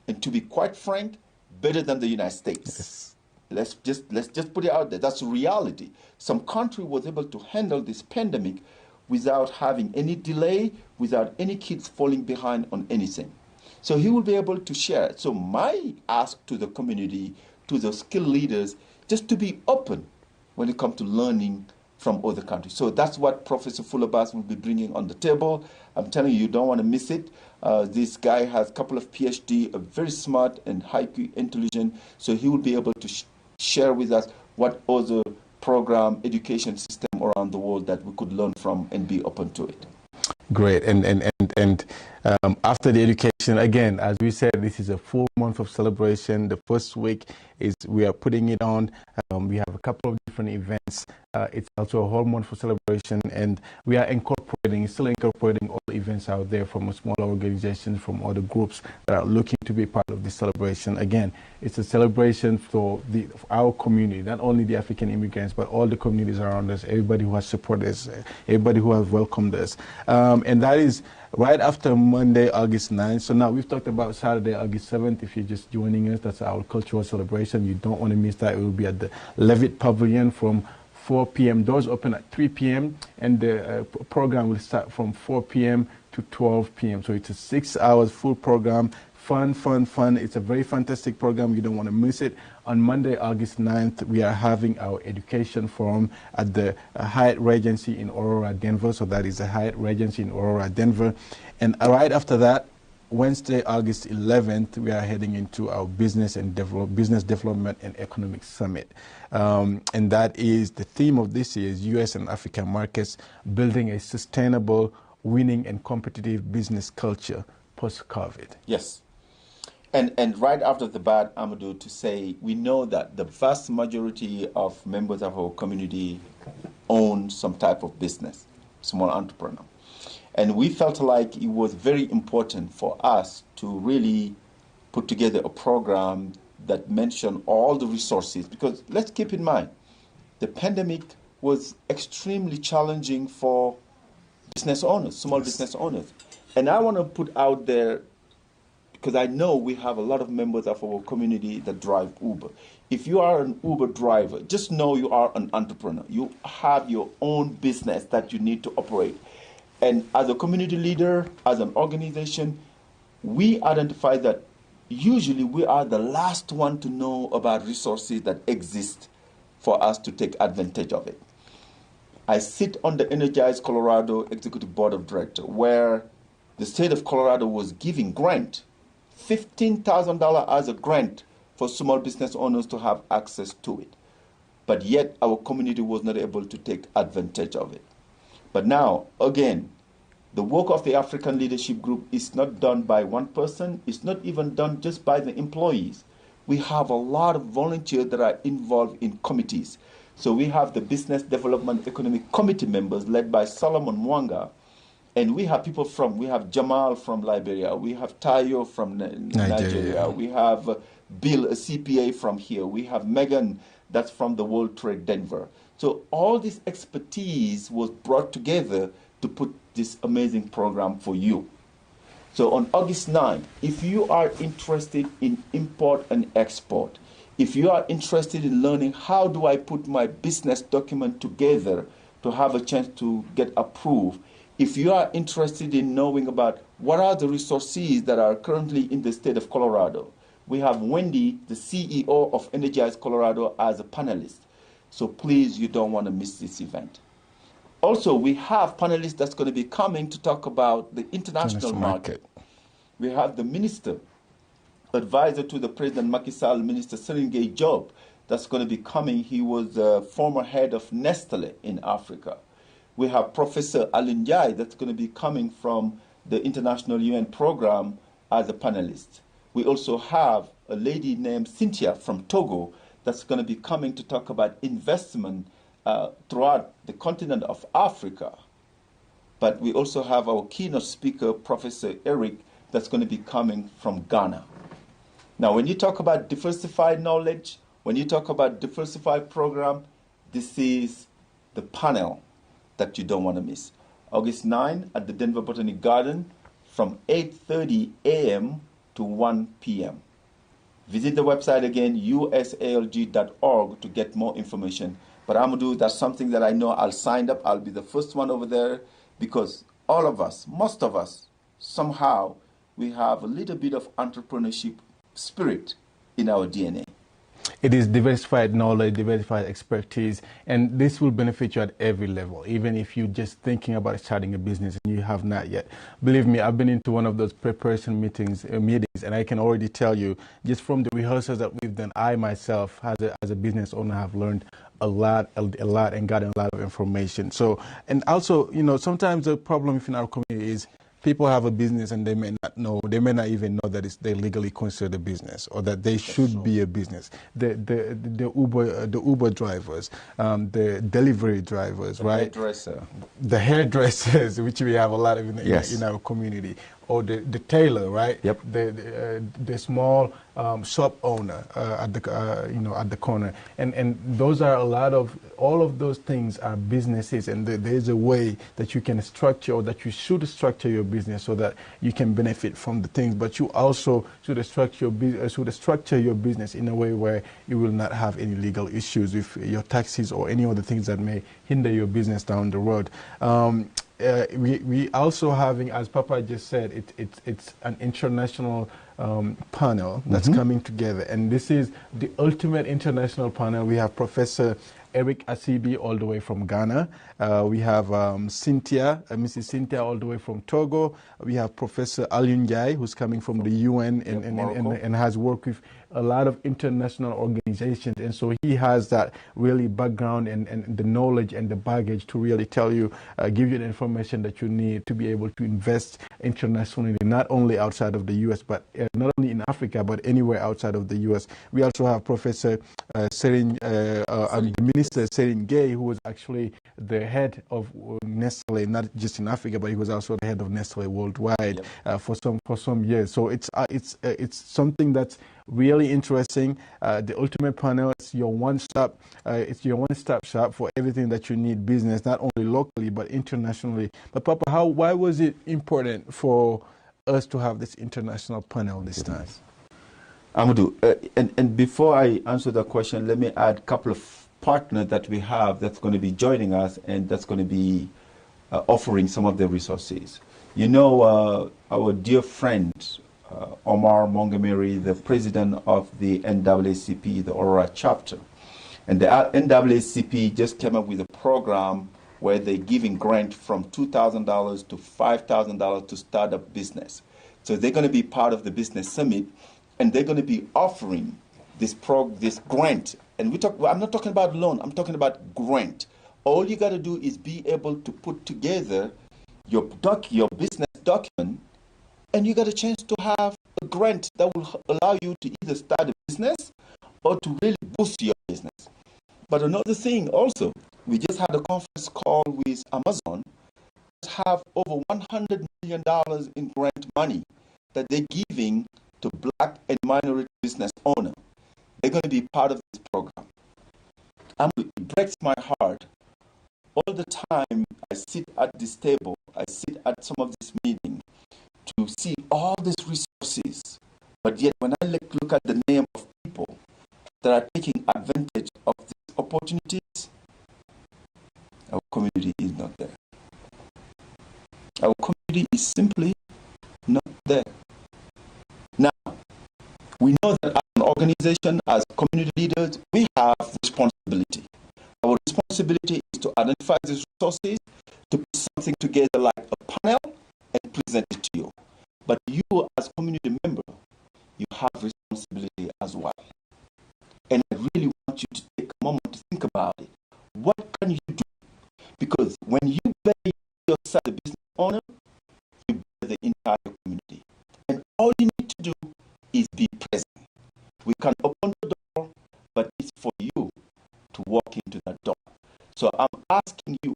and to be quite frank, better than the United States. Yes. Let's just put it out there. That's reality. Some country was able to handle this pandemic without having any delay, without any kids falling behind on anything. So he will be able to share. So my ask to the community, to the skill leaders, just to be open when it comes to learning from other countries. So that's what Professor Fulobas will be bringing on the table. I'm telling you, you don't want to miss it. This guy has a couple of PhD, very smart and highly intelligent. So he will be able to share with us what other program, education system around the world that we could learn from and be open to it. Great, and And after the education, again, as we said, this is a full month of celebration. The first week is we are putting it on. We have a couple of different events. It's also a whole month for celebration, and we are still incorporating all the events out there from smaller organizations, from other groups that are looking to be part of this celebration. Again, it's a celebration for our community, not only the African immigrants, but all the communities around us, everybody who has supported us, everybody who has welcomed us. And that is right after Monday, August 9th. So now we've talked about Saturday, August 7th. If you're just joining us, that's our cultural celebration. You don't want to miss that. It will be at the Levitt Pavilion from 4 p.m. Doors open at 3 p.m. and the program will start from 4 p.m. to 12 p.m. So it's a 6 hours full program. Fun, fun, fun. It's a very fantastic program. You don't want to miss it. On Monday, August 9th, we are having our education forum at the Hyatt Regency in Aurora, Denver. So that is the Hyatt Regency in Aurora, Denver. And right after that, Wednesday, August 11th, we are heading into our business development and economic summit. And that is the theme of this year's U.S. and African markets, building a sustainable, winning and competitive business culture post-COVID. Yes. And right after the bat, Amadou, to say we know that the vast majority of members of our community own some type of business, small entrepreneur. And we felt like it was very important for us to really put together a program that mentioned all the resources, because let's keep in mind, the pandemic was extremely challenging for business owners, small business owners. And I want to put out there, because I know we have a lot of members of our community that drive Uber. If you are an Uber driver, just know you are an entrepreneur. You have your own business that you need to operate. And as a community leader, as an organization, we identify that usually we are the last one to know about resources that exist for us to take advantage of it. I sit on the Energize Colorado Executive Board of Directors, where the state of Colorado was giving grant, $15,000 as a grant for small business owners to have access to it. But yet our community was not able to take advantage of it. But now, again, the work of the African Leadership Group is not done by one person. It's not even done just by the employees. We have a lot of volunteers that are involved in committees. So we have the Business Development Economic Committee members led by Solomon Mwanga. And we have people we have Jamal from Liberia. We have Tayo from Nigeria. We have Bill, a CPA from here. We have Megan, that's from the World Trade Denver. So all this expertise was brought together to put this amazing program for you. So on August 9th, if you are interested in import and export, if you are interested in learning how do I put my business document together to have a chance to get approved, if you are interested in knowing about what are the resources that are currently in the state of Colorado, we have Wendy, the CEO of Energize Colorado, as a panelist. So please, you don't want to miss this event. Also, we have panelists that's going to be coming to talk about the international market. We have the minister, advisor to the President Macky Sall, Minister Serengei Job, that's going to be coming. He was the former head of Nestle in Africa. We have Professor Alun Jai that's going to be coming from the International UN Program as a panelist. We also have a lady named Cynthia from Togo that's going to be coming to talk about investment throughout the continent of Africa. But we also have our keynote speaker, Professor Eric, that's going to be coming from Ghana. Now, when you talk about diversified knowledge, when you talk about diversified program, this is the panel that you don't want to miss. August 9 at the Denver Botanic Garden from 8:30 a.m. to 1 p.m. Visit the website again, usalg.org, to get more information. But Amadou, that's something that I know I'll sign up. I'll be the first one over there because all of us, most of us, somehow we have a little bit of entrepreneurship spirit in our DNA. It is diversified knowledge, diversified expertise, and this will benefit you at every level, even if you're just thinking about starting a business and you have not yet. Believe me, I've been into one of those preparation meetings, and I can already tell you, just from the rehearsals that we've done, I myself, as a business owner, have learned a lot, and gotten a lot of information. So, and also, sometimes the problem within our community is people have a business and they may not even know that they're legally considered a business or that they should be a business. The Uber drivers, the delivery drivers, right? The hairdressers, which we have a lot of in our community, or the tailor, right? Yep. The small shop owner at the corner, and those are a lot of, all of those things are businesses, and there's a way that you can structure, or that you should structure your business so that you can benefit from the things, but you also should structure your business in a way where you will not have any legal issues with your taxes or any other things that may hinder your business down the road. We also having, as Papa just said, it's an international panel that's coming together, and this is the ultimate international panel. We have Professor Eric Asibi all the way from Ghana. We have Cynthia, Mrs. Cynthia all the way from Togo. We have Professor Alyunjai, who's coming from the UN and has worked with a lot of international organizations. And so he has that really background and the knowledge and the baggage to really tell you, give you the information that you need to be able to invest internationally, not only outside of the U.S., but not only in Africa, but anywhere outside of the U.S. We also have Professor Minister Serine Gay, who was actually the head of Nestle, not just in Africa, but he was also the head of Nestle worldwide for some years. So it's something that's really interesting. The ultimate panel is your one-stop shop for everything that you need business, not only locally but internationally. But Papa, why was it important for us to have this international panel this time? Amadou, and before I answer the question, let me add a couple of partners that we have that's going to be joining us and that's going to be offering some of the resources. You know, our dear friend Omar Montgomery, the president of the NAACP, the Aurora chapter, and the NAACP just came up with a program where they're giving grant from $2,000 to $5,000 to start a business. So they're going to be part of the business summit, and they're going to be offering this grant. And I'm not talking about loan, I'm talking about grant. All you got to do is be able to put together your business document, and you got a chance to have a grant that will allow you to either start a business or to really boost your business. But another thing also, we just had a conference call with Amazon that have over $100 million in grant money that they're giving to black and minority business owners. They're going to be part of this program. It breaks my heart. All the time I sit at this table, I sit at some of these meetings to see all these resources, but yet when I look at the name of people that are taking advantage of these opportunities, our community is not there. Our community is simply not there. Now, we know that as an organization, as community leaders, we have responsibility. Our responsibility is to identify these resources, to put something together like a panel and present it to you. But you as community member, you have responsibility as well. And I really want you to take a moment to think about it. What can you do? Because when you better yourself as a business owner, you better the entire community. And all you need to do is be present. We can open the door, but it's for you to walk into that door. So I'm asking you,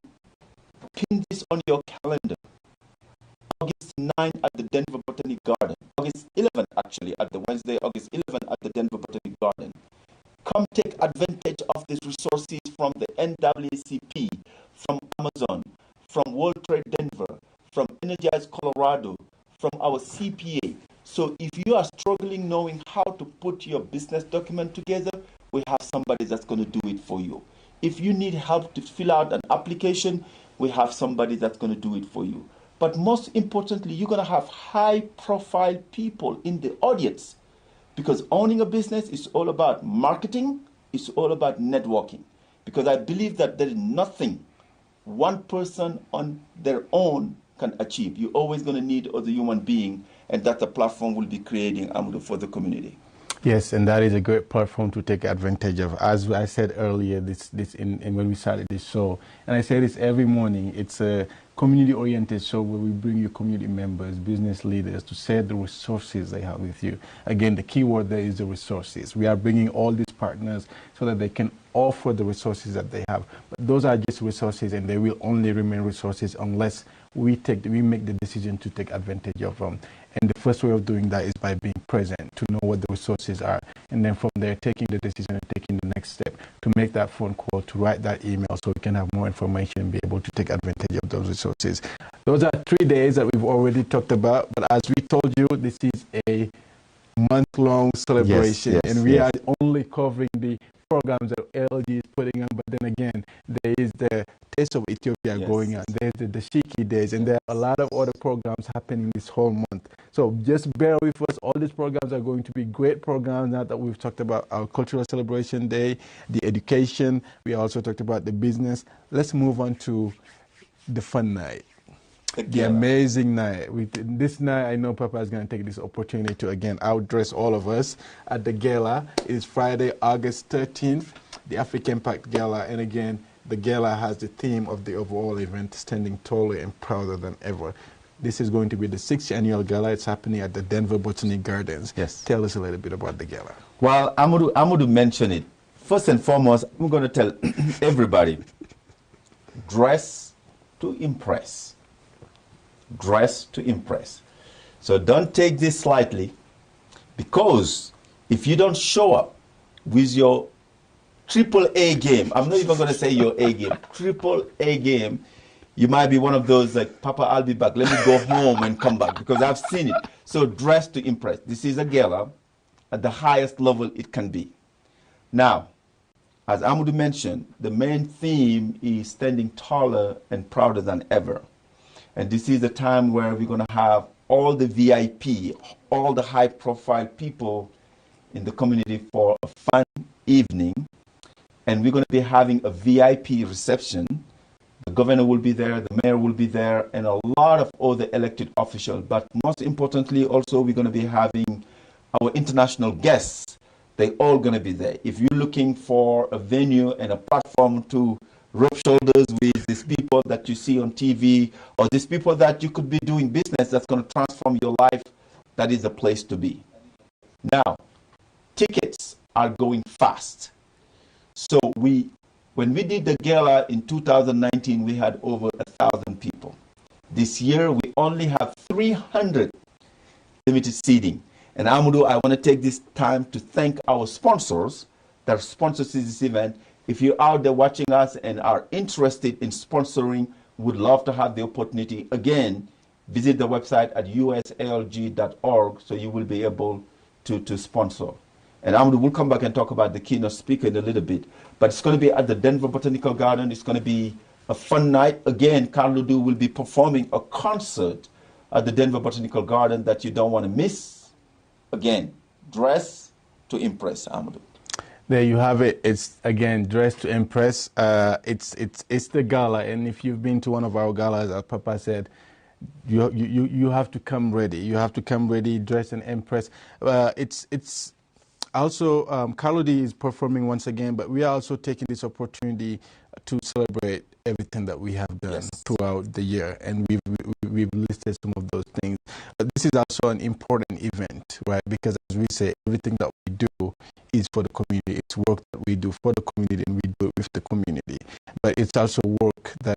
pin this on your calendar. August 9 at the Denver Botanic Garden. August 11 actually, at the Wednesday, August 11 at the Denver Botanic Garden. Come take advantage of these resources from the NAACP, from Amazon, from World Trade Denver, from Energize Colorado, from our CPA. So if you are struggling knowing how to put your business document together, we have somebody that's going to do it for you. If you need help to fill out an application, we have somebody that's going to do it for you. But most importantly, you're going to have high-profile people in the audience, because owning a business is all about marketing, it's all about networking. Because I believe that there is nothing one person on their own can achieve. You're always going to need other human being, and that the platform will be creating, Amadou, for the community. Yes, and that is a great platform to take advantage of. As I said earlier, when we started this show, and I say this every morning, it's a community-oriented show where we bring you community members, business leaders to share the resources they have with you. Again, the key word there is the resources. We are bringing all these partners so that they can offer the resources that they have. But those are just resources, and they will only remain resources unless we make the decision to take advantage of them. And the first way of doing that is by being present, to know what the resources are. And then from there, taking the decision and taking the next step to make that phone call, to write that email so we can have more information and be able to take advantage of those resources. Those are 3 days that we've already talked about. But as we told you, this is a month-long celebration. And we are only covering the programs that ALG is putting on, but then again, there is the Taste of Ethiopia going on. There's the Shiki Days, and there are a lot of other programs happening this whole month. So just bear with us. All these programs are going to be great programs. Now that we've talked about our Cultural Celebration Day, the education, we also talked about the business. Let's move on to the fun night. The amazing night. This night, I know Papa is going to take this opportunity to again outdress all of us at the gala. It is Friday, August 13th, the African Pact Gala. And again, the gala has the theme of the overall event, standing taller and prouder than ever. This is going to be the 6th annual gala. It's happening at the Denver Botanic Gardens. Yes. Tell us a little bit about the gala. Well, Amadou mentioned it. First and foremost, I'm going to tell everybody, dress to impress. Dress to impress. So don't take this slightly, because if you don't show up with your triple A game, I'm not even going to say your A game, triple A game, you might be one of those like, Papa, I'll be back. Let me go home and come back, because I've seen it. So dress to impress. This is a gala at the highest level it can be. Now, as Amadou mentioned, the main theme is standing taller and prouder than ever. And this is the time where we're going to have all the VIP, all the high-profile people in the community for a fun evening. And we're going to be having a VIP reception. The governor will be there, the mayor will be there, and a lot of other elected officials. But most importantly, also, we're going to be having our international guests. They're all going to be there. If you're looking for a venue and a platform to rub shoulders with these people that you see on TV, or these people that you could be doing business that's going to transform your life, that is the place to be. Now, tickets are going fast. So when we did the gala in 2019, we had over 1,000 people. This year, we only have 300 limited seating. And Amadou, I want to take this time to thank our sponsors that sponsors this event. If you're out there watching us and are interested in sponsoring, would love to have the opportunity. Again, visit the website at usalg.org so you will be able to sponsor. And Amadou will come back and talk about the keynote speaker in a little bit. But it's going to be at the Denver Botanical Garden. It's going to be a fun night. Again, Carlo Du will be performing a concert at the Denver Botanical Garden that you don't want to miss. Again, dress to impress, Amadou. There you have it. It's again dressed to impress. It's the gala, and if you've been to one of our galas, as Papa said, you have to come ready. You have to come ready, dressed and impress. It's also Carlo D is performing once again, but we are also taking this opportunity to celebrate everything that we have done throughout the year, and we've listed some of those things. But this is also an important event, right? Because as we say, everything that we do is for the community. It's work that we do for the community, and we do it with the community. But it's also work that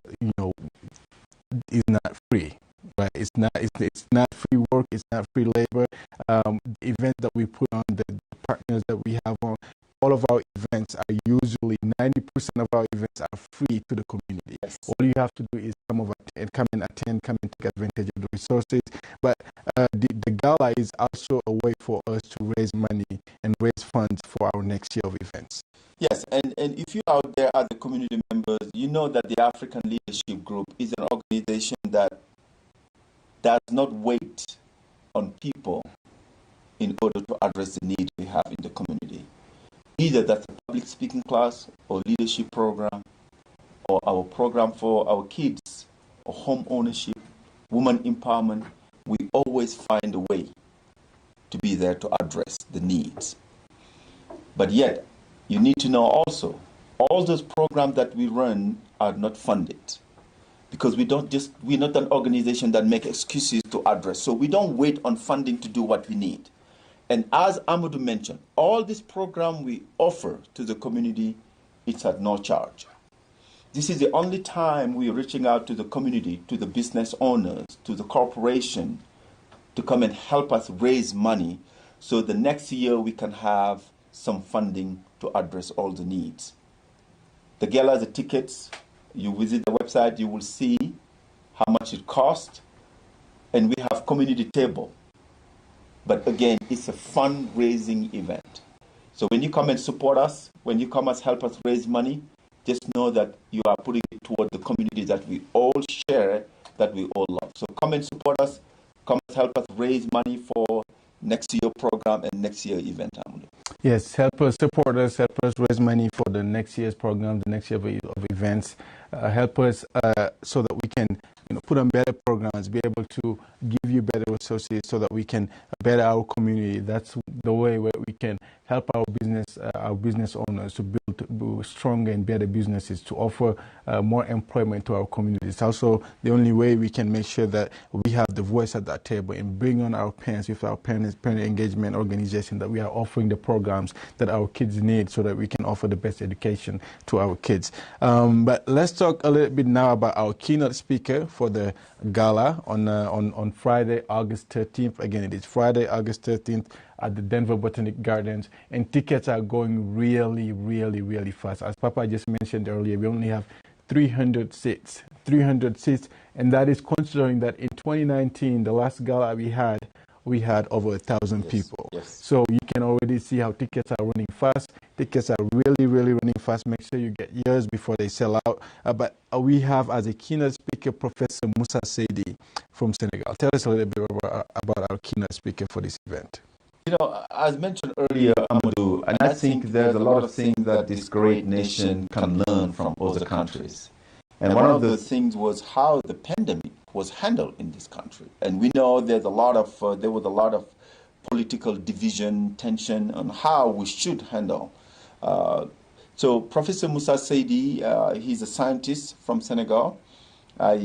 is not free, right? It's not free work. It's not free labor. The event that we put on, the partners that we have on, all of our events are usually 90% of our events are free to the community. Yes. All you have to do is come and attend, come and take advantage of the resources. But the gala is also a way for us to raise money and raise funds for our next year of events. Yes, and if you out there are the community members, you know that the African Leadership Group is an organization that does not wait on people in order to address the needs we have in the community. Either that's a public speaking class or leadership program or our program for our kids or home ownership, women empowerment, we always find a way to be there to address the needs. But yet, you need to know also, all those programs that we run are not funded. Because we're not an organization that make excuses to address. So we don't wait on funding to do what we need. And as Amadou mentioned, all this program we offer to the community, it's at no charge. This is the only time we're reaching out to the community, to the business owners, to the corporation, to come and help us raise money so the next year we can have some funding to address all the needs. The gala, the tickets, you visit the website, you will see how much it costs, and we have community table. But again, it's a fundraising event. So when you come and support us, when you come and help us raise money, just know that you are putting it toward the community that we all share, that we all love. So come and support us, come and help us raise money for next year program and next year event. Yes, help us, support us, help us raise money for the next year's program, the next year of events. Help us so that we can put on better programs, be able to give you better resources so that we can better our community. That's the way where we can help our business owners to build stronger and better businesses, to offer more employment to our communities. It's also the only way we can make sure that we have the voice at that table and bring on our parents with our parent engagement organization, that we are offering the programs that our kids need so that we can offer the best education to our kids. But let's talk a little bit now about our keynote speaker for the gala on Friday, August 13th. Again, it is Friday, August 13th at the Denver Botanic Gardens, and tickets are going really, really, really fast. As Papa just mentioned earlier, we only have 300 seats, and that is considering that in 2019, the last gala we had over 1,000 people. Yes. So you can already see how tickets are running fast. Tickets are really, really running fast. Make sure you get yours before they sell out. But we have as a keynote speaker, Professor Moussa Seydi from Senegal. Tell us a little bit about our keynote speaker for this event. As mentioned earlier, Amadou, and I think there's a lot of things that this great nation can learn from other countries. And one of the things was how the pandemic was handled in this country. And we know there was a lot of political division, tension on how we should handle. So Professor Moussa Seydi, he's a scientist from Senegal. I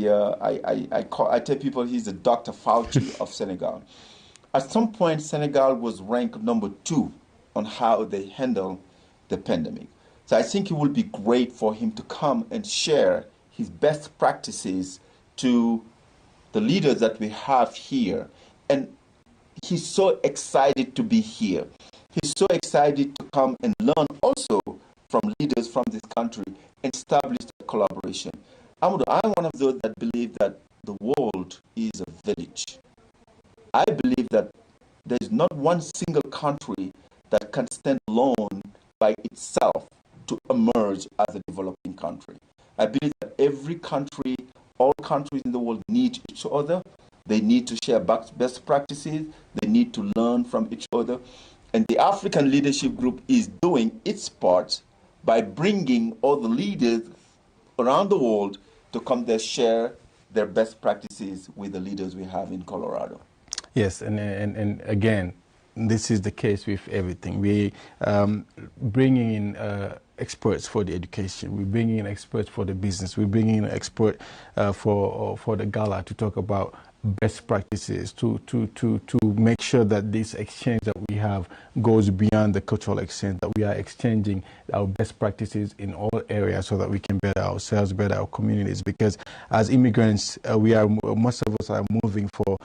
tell people he's the Dr. Fauci of Senegal. At some point, Senegal was ranked number 2 on how they handle the pandemic. So I think it would be great for him to come and share his best practices to the leaders that we have here. And he's so excited to be here. He's so excited to come and learn also from leaders from this country and establish a collaboration. Amadou, I'm one of those that believe that the world is a village. I believe that there is not one single country that can stand alone by itself to emerge as a developing country. I believe that every country, all countries in the world need each other. They need to share best practices. They need to learn from each other. And the African Leadership Group is doing its part by bringing all the leaders around the world to come there, share their best practices with the leaders we have in Colorado. Yes, and again, this is the case with everything. We bringing in experts for the education. We're bringing in experts for the business. We're bringing in an expert for the gala to talk about best practices, to make sure that this exchange that we have goes beyond the cultural exchange, that we are exchanging our best practices in all areas so that we can better ourselves, better our communities. Because as immigrants, most of us are moving for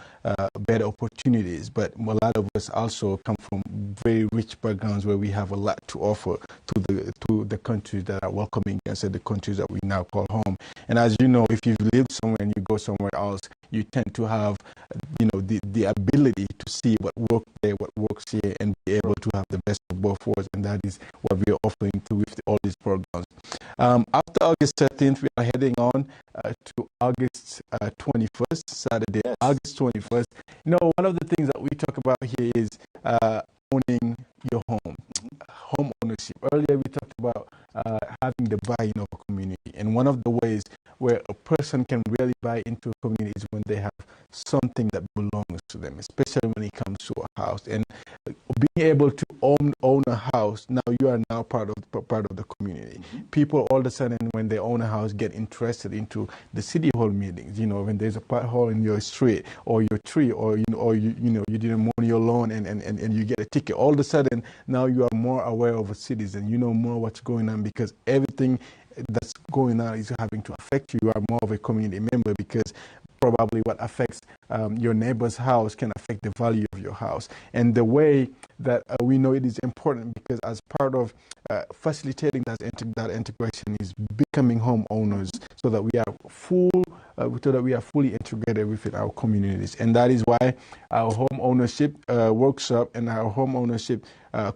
better opportunities, but a lot of us also come from very rich backgrounds where we have a lot to offer to the countries that are welcoming us, and the countries that we now call home. And as you know, if you've lived somewhere and you go somewhere else, you tend to have, the ability to see what works there, what works here, and be able to have the best of both worlds. And that is what we are offering with all these programs. After August 13th, we are heading on to August 21st, Saturday, yes. August 21st. One of the things that we talk about here is owning your home, home ownership. Earlier, we talked about having the buy-in of a community. And one of the ways where a person can really buy into a community is when they have something that belongs to them, especially when it comes to a house. And being able to own a house, now you are now part of the community. People all of a sudden, when they own a house, get interested into the city hall meetings. You know, when there's a pothole in your street or your tree, or you didn't mow your lawn and you get a ticket. All of a sudden, now you are more aware of a citizen. You know more what's going on, because everything that's going on is having to affect you. You are more of a community member, because probably what affects your neighbor's house can affect the value of your house. And the way that we know it is important, because as part of facilitating that integration is becoming homeowners, so that we are fully integrated within our communities. And that is why our home ownership workshop and our home ownership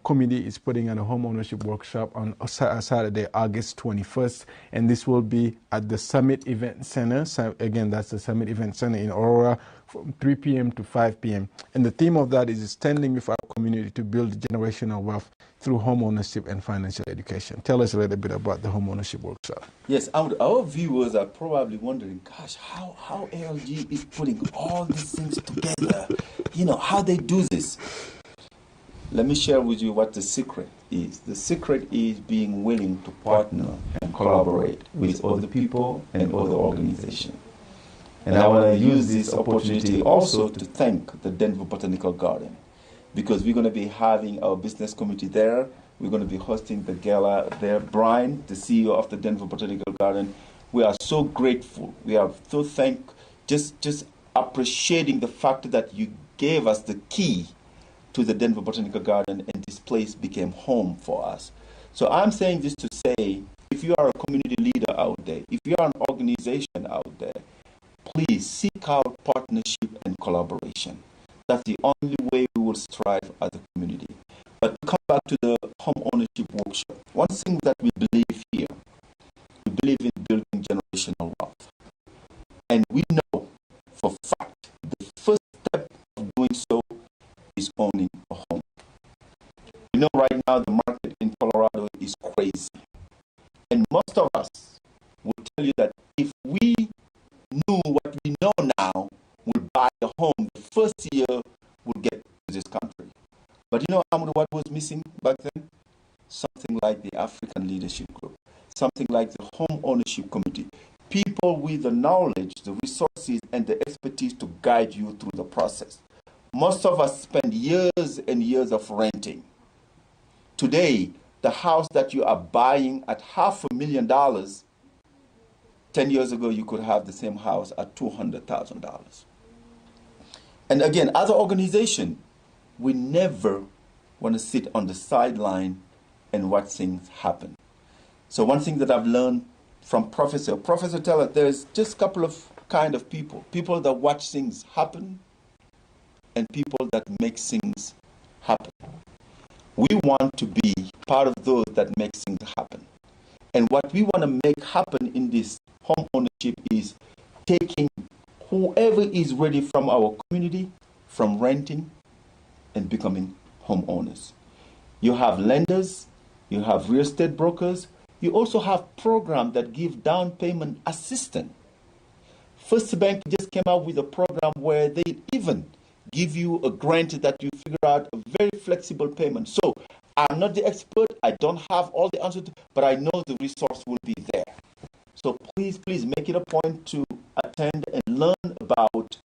committee is putting on a home ownership workshop on Saturday, August 21st, and this will be at the Summit Event Center. So again, that's the Summit Event Center in Aurora, from 3 p.m. to 5 p.m. And the theme of that is standing with our community to build generational wealth through home ownership and financial education. Tell us a little bit about the home ownership workshop. Yes, our viewers are probably wondering, gosh, how ALG is putting all these things together, how they do this. Let me share with you what the secret is. The secret is being willing to partner and collaborate with other people and other organizations. And I want to use this opportunity also to thank the Denver Botanical Garden, because we're going to be having our business committee there. We're going to be hosting the gala there. Brian, the CEO of the Denver Botanical Garden, we are so grateful. We are so just appreciating the fact that you gave us the key to the Denver Botanical Garden, and this place became home for us. So I'm saying this to say, if you are a community leader out there, if you are an organization out there, please seek out partnership and collaboration. That's the only way we will strive as a community. But to come back to the home ownership workshop, one thing that we believe here, we believe in building generational wealth. And we know for a fact the first step of doing so is owning a home. You know, right now the market in Colorado is crazy. And most of us will tell you that if we knew what we know now, we'll buy a home the first year we'll get to this country. But you know, Amadou, what was missing back then? Something like the African Leadership Group, something like the Home Ownership Committee. People with the knowledge, the resources, and the expertise to guide you through the process. Most of us spend years and years of renting. Today, the house that you are buying at $500,000, 10 years ago, you could have the same house at $200,000. And again, as an organization, we never want to sit on the sideline and watch things happen. So one thing that I've learned from Professor tell us there's just a couple of kind of people that watch things happen and people that make things happen. We want to be part of those that make things happen. And what we want to make happen in this home ownership is taking whoever is ready from our community from renting and becoming homeowners. You have lenders, you have real estate brokers, you also have programs that give down payment assistance. First Bank just came out with a program where they even give you a grant that you figure out a very flexible payment. So I'm not the expert, I don't have all the answers, but I know the resource will be there. So please make it a point to attend and learn about,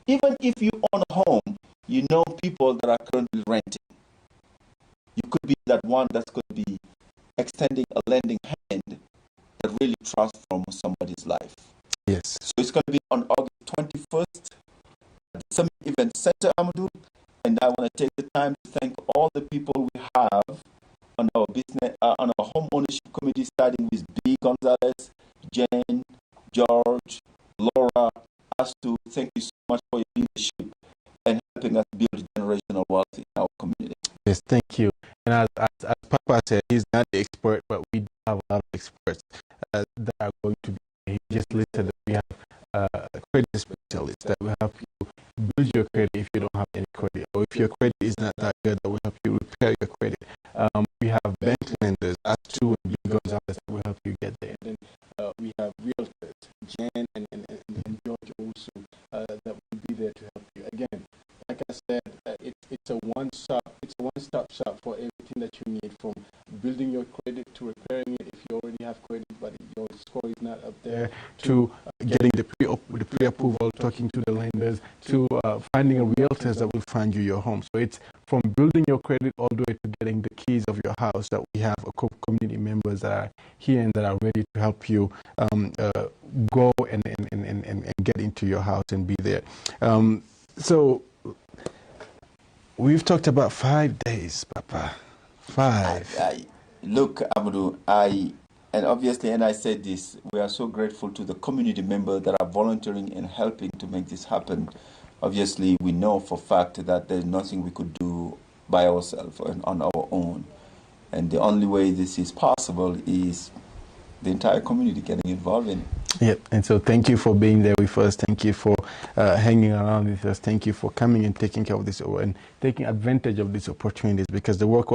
even if you own a home, you know people that are currently renting. You could be that one that's going to be extending a lending hand that really transforms somebody's life. Yes. So it's going to be on August 21st at the Summit Event Center, Amadou. And I want to take the time to thank all the people we have on our business, on our home ownership committee, starting with B. Gonzalez, Jen, George, Laura, Astu. Thank you so much for your leadership and helping us build generational wealth in our community. Yes, thank you. And as Papa said, he's not the expert, but we do have a lot of experts that are going to be. He just listed that we have credit specialists that will help you build your credit if you don't have any credit, or if your credit is not that good, that will help you repair your credit. We have bank lenders, Astu and B. Gonzalez, that will help you get there. And then we have realtors, Jen and George also, that will be there to help you. Again, like I said, it's it's a one-stop shop for everything that you need, from building your credit to repairing it if you already have credit but your score is not up there, to getting the pre-approval, talking to the lenders, to finding a realtor that will find you your home. So it's from building your credit all the way to getting the keys of your house, that we have a community members that are here and that are ready to help you go and get into your house and be there. So we've talked about 5 days, Papa. 5. Look, Amadou, and obviously, and I said this, we are so grateful to the community members that are volunteering and helping to make this happen. Obviously, we know for a fact that there's nothing we could do by ourselves and on our own. And the only way this is possible is the entire community getting involved in. Yep, and so thank you for being there with us. Thank you for hanging around with us. Thank you for coming and taking care of this and taking advantage of these opportunities, because the work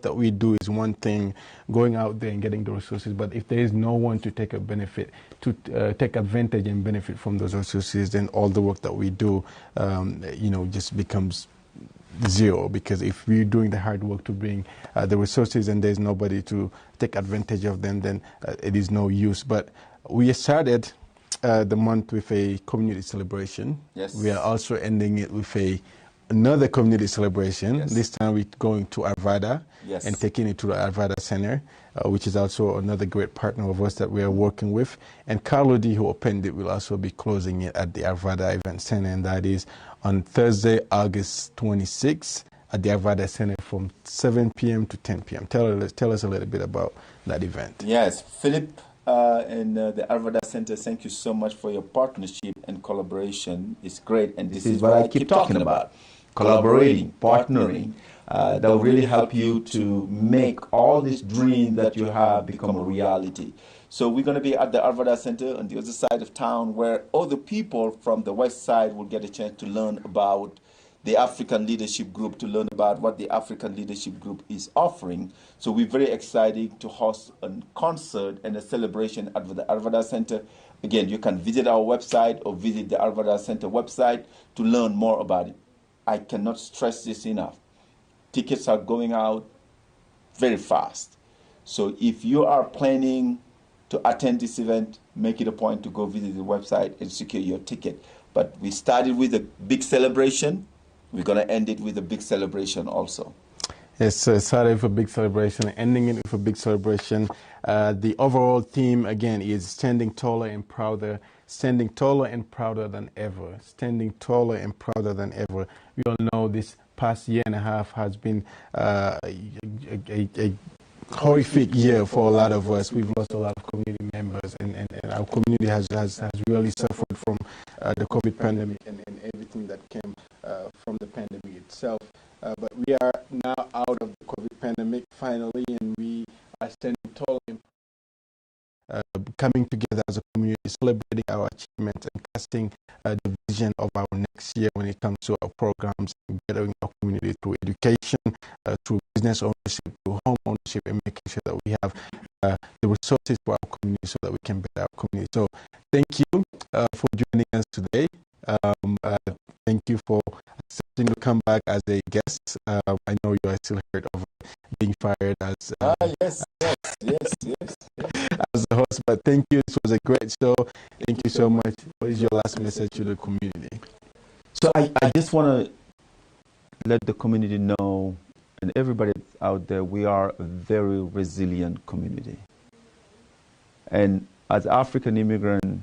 that we do is one thing, going out there and getting the resources, but if there is no one to take take advantage and benefit from those resources, then all the work that we do, just becomes zero. Because if we're doing the hard work to bring the resources and there's nobody to take advantage of them, then it is no use. But we started the month with a community celebration. Yes. We are also ending it with another community celebration. Yes. This time we're going to Arvada. Yes. And taking it to the Arvada Center, which is also another great partner of us that we are working with. And Carlo D, who opened it, will also be closing it at the Arvada Event Center, and that is on Thursday, August 26th at the Arvada Center from 7 p.m. to 10 p.m. Tell us a little bit about that event. Yes, Philip and the Arvada Center, thank you so much for your partnership and collaboration. It's great, and this is what I keep talking about. Collaborating, partnering, that will really help you to make all this dream that you have become a reality. So we're going to be at the Arvada Center on the other side of town, where all the people from the west side will get a chance to learn about the African Leadership Group, to learn about what the African Leadership Group is offering. So we're very excited to host a concert and a celebration at the Arvada Center. Again, you can visit our website or visit the Arvada Center website to learn more about it. I cannot stress this enough. Tickets are going out very fast. So if you are planning to attend this event, make it a point to go visit the website and secure your ticket. But we started with a big celebration. We're going to end it with a big celebration also. Yes, started with a big celebration, ending it with a big celebration. The overall theme, again, is standing taller and prouder, standing taller and prouder than ever, standing taller and prouder than ever. We all know this past year and a half has been a horrific year for a lot of us. We've lost a lot of community members, and our community has really suffered from the COVID pandemic and everything that came from the pandemic itself. But we are now out of the COVID pandemic finally, and we are standing tall and coming together as a community, celebrating our achievements and casting the vision of our next year when it comes to our programs, and bettering our community through education, through business ownership, through home ownership, and making sure that we have the resources for our community so that we can better our community. So thank you for joining us today. Thank you for accepting to come back as a guest. I know you are still hurt of being fired as yes. as a host, but thank you. This was a great show. Thank you so much. What is your last message to the community? So I just want to let the community know, and everybody out there, we are a very resilient community. And as African immigrant,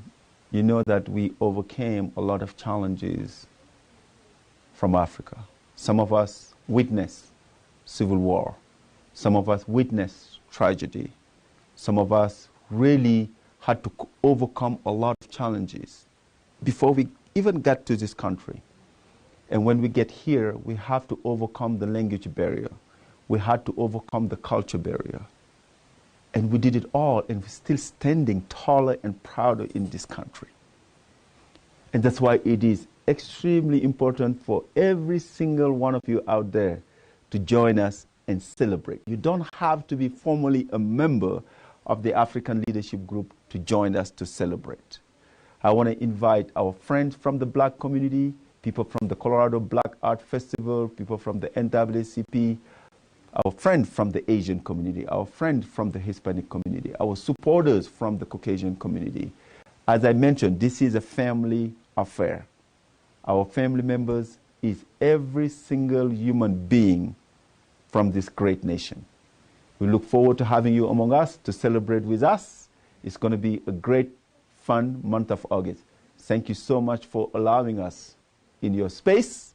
you know that we overcame a lot of challenges from Africa. Some of us witnessed civil war. Some of us witnessed tragedy. Some of us really had to overcome a lot of challenges before we even got to this country. And when we get here, we have to overcome the language barrier. We had to overcome the culture barrier. And we did it all, and we're still standing taller and prouder in this country. And that's why it is extremely important for every single one of you out there to join us and celebrate. You don't have to be formally a member of the African Leadership Group to join us to celebrate. I want to invite our friends from the Black community, people from the Colorado Black Art Festival, people from the NAACP, our friend from the Asian community, our friend from the Hispanic community, our supporters from the Caucasian community. As I mentioned, this is a family affair. Our family members is every single human being from this great nation. We look forward to having you among us to celebrate with us. It's going to be a great, fun month of August. Thank you so much for allowing us in your space,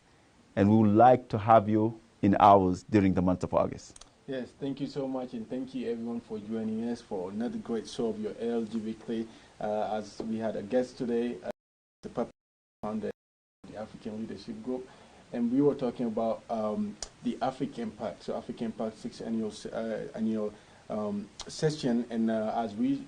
and we would like to have you in ours during the month of August. Yes, thank you so much, and thank you everyone for joining us for another great show of your ALG Weekly. As we had a guest today, the founder of the African Leadership Group, and we were talking about the Afrik Impact, so Afrik Impact 6th annual session, and as we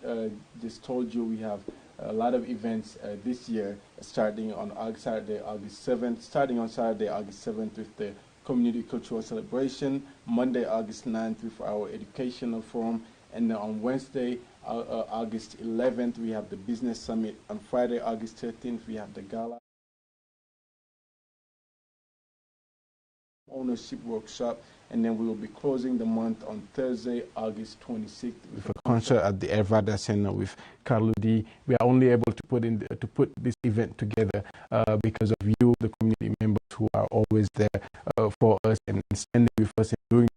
just told you, we have a lot of events this year, starting on Saturday, August 7th, starting on Saturday, August 7th with the Community Cultural Celebration, Monday, August 9th with our Educational Forum, and then on Wednesday, August 11th, we have the Business Summit. On Friday, August 13th, we have the Gala Ownership Workshop, and then we will be closing the month on Thursday, August 26th with a concert at the Evada Center with Carlo D. We are only able to put this event together because of you, the community members who are always there for us and standing with us and doing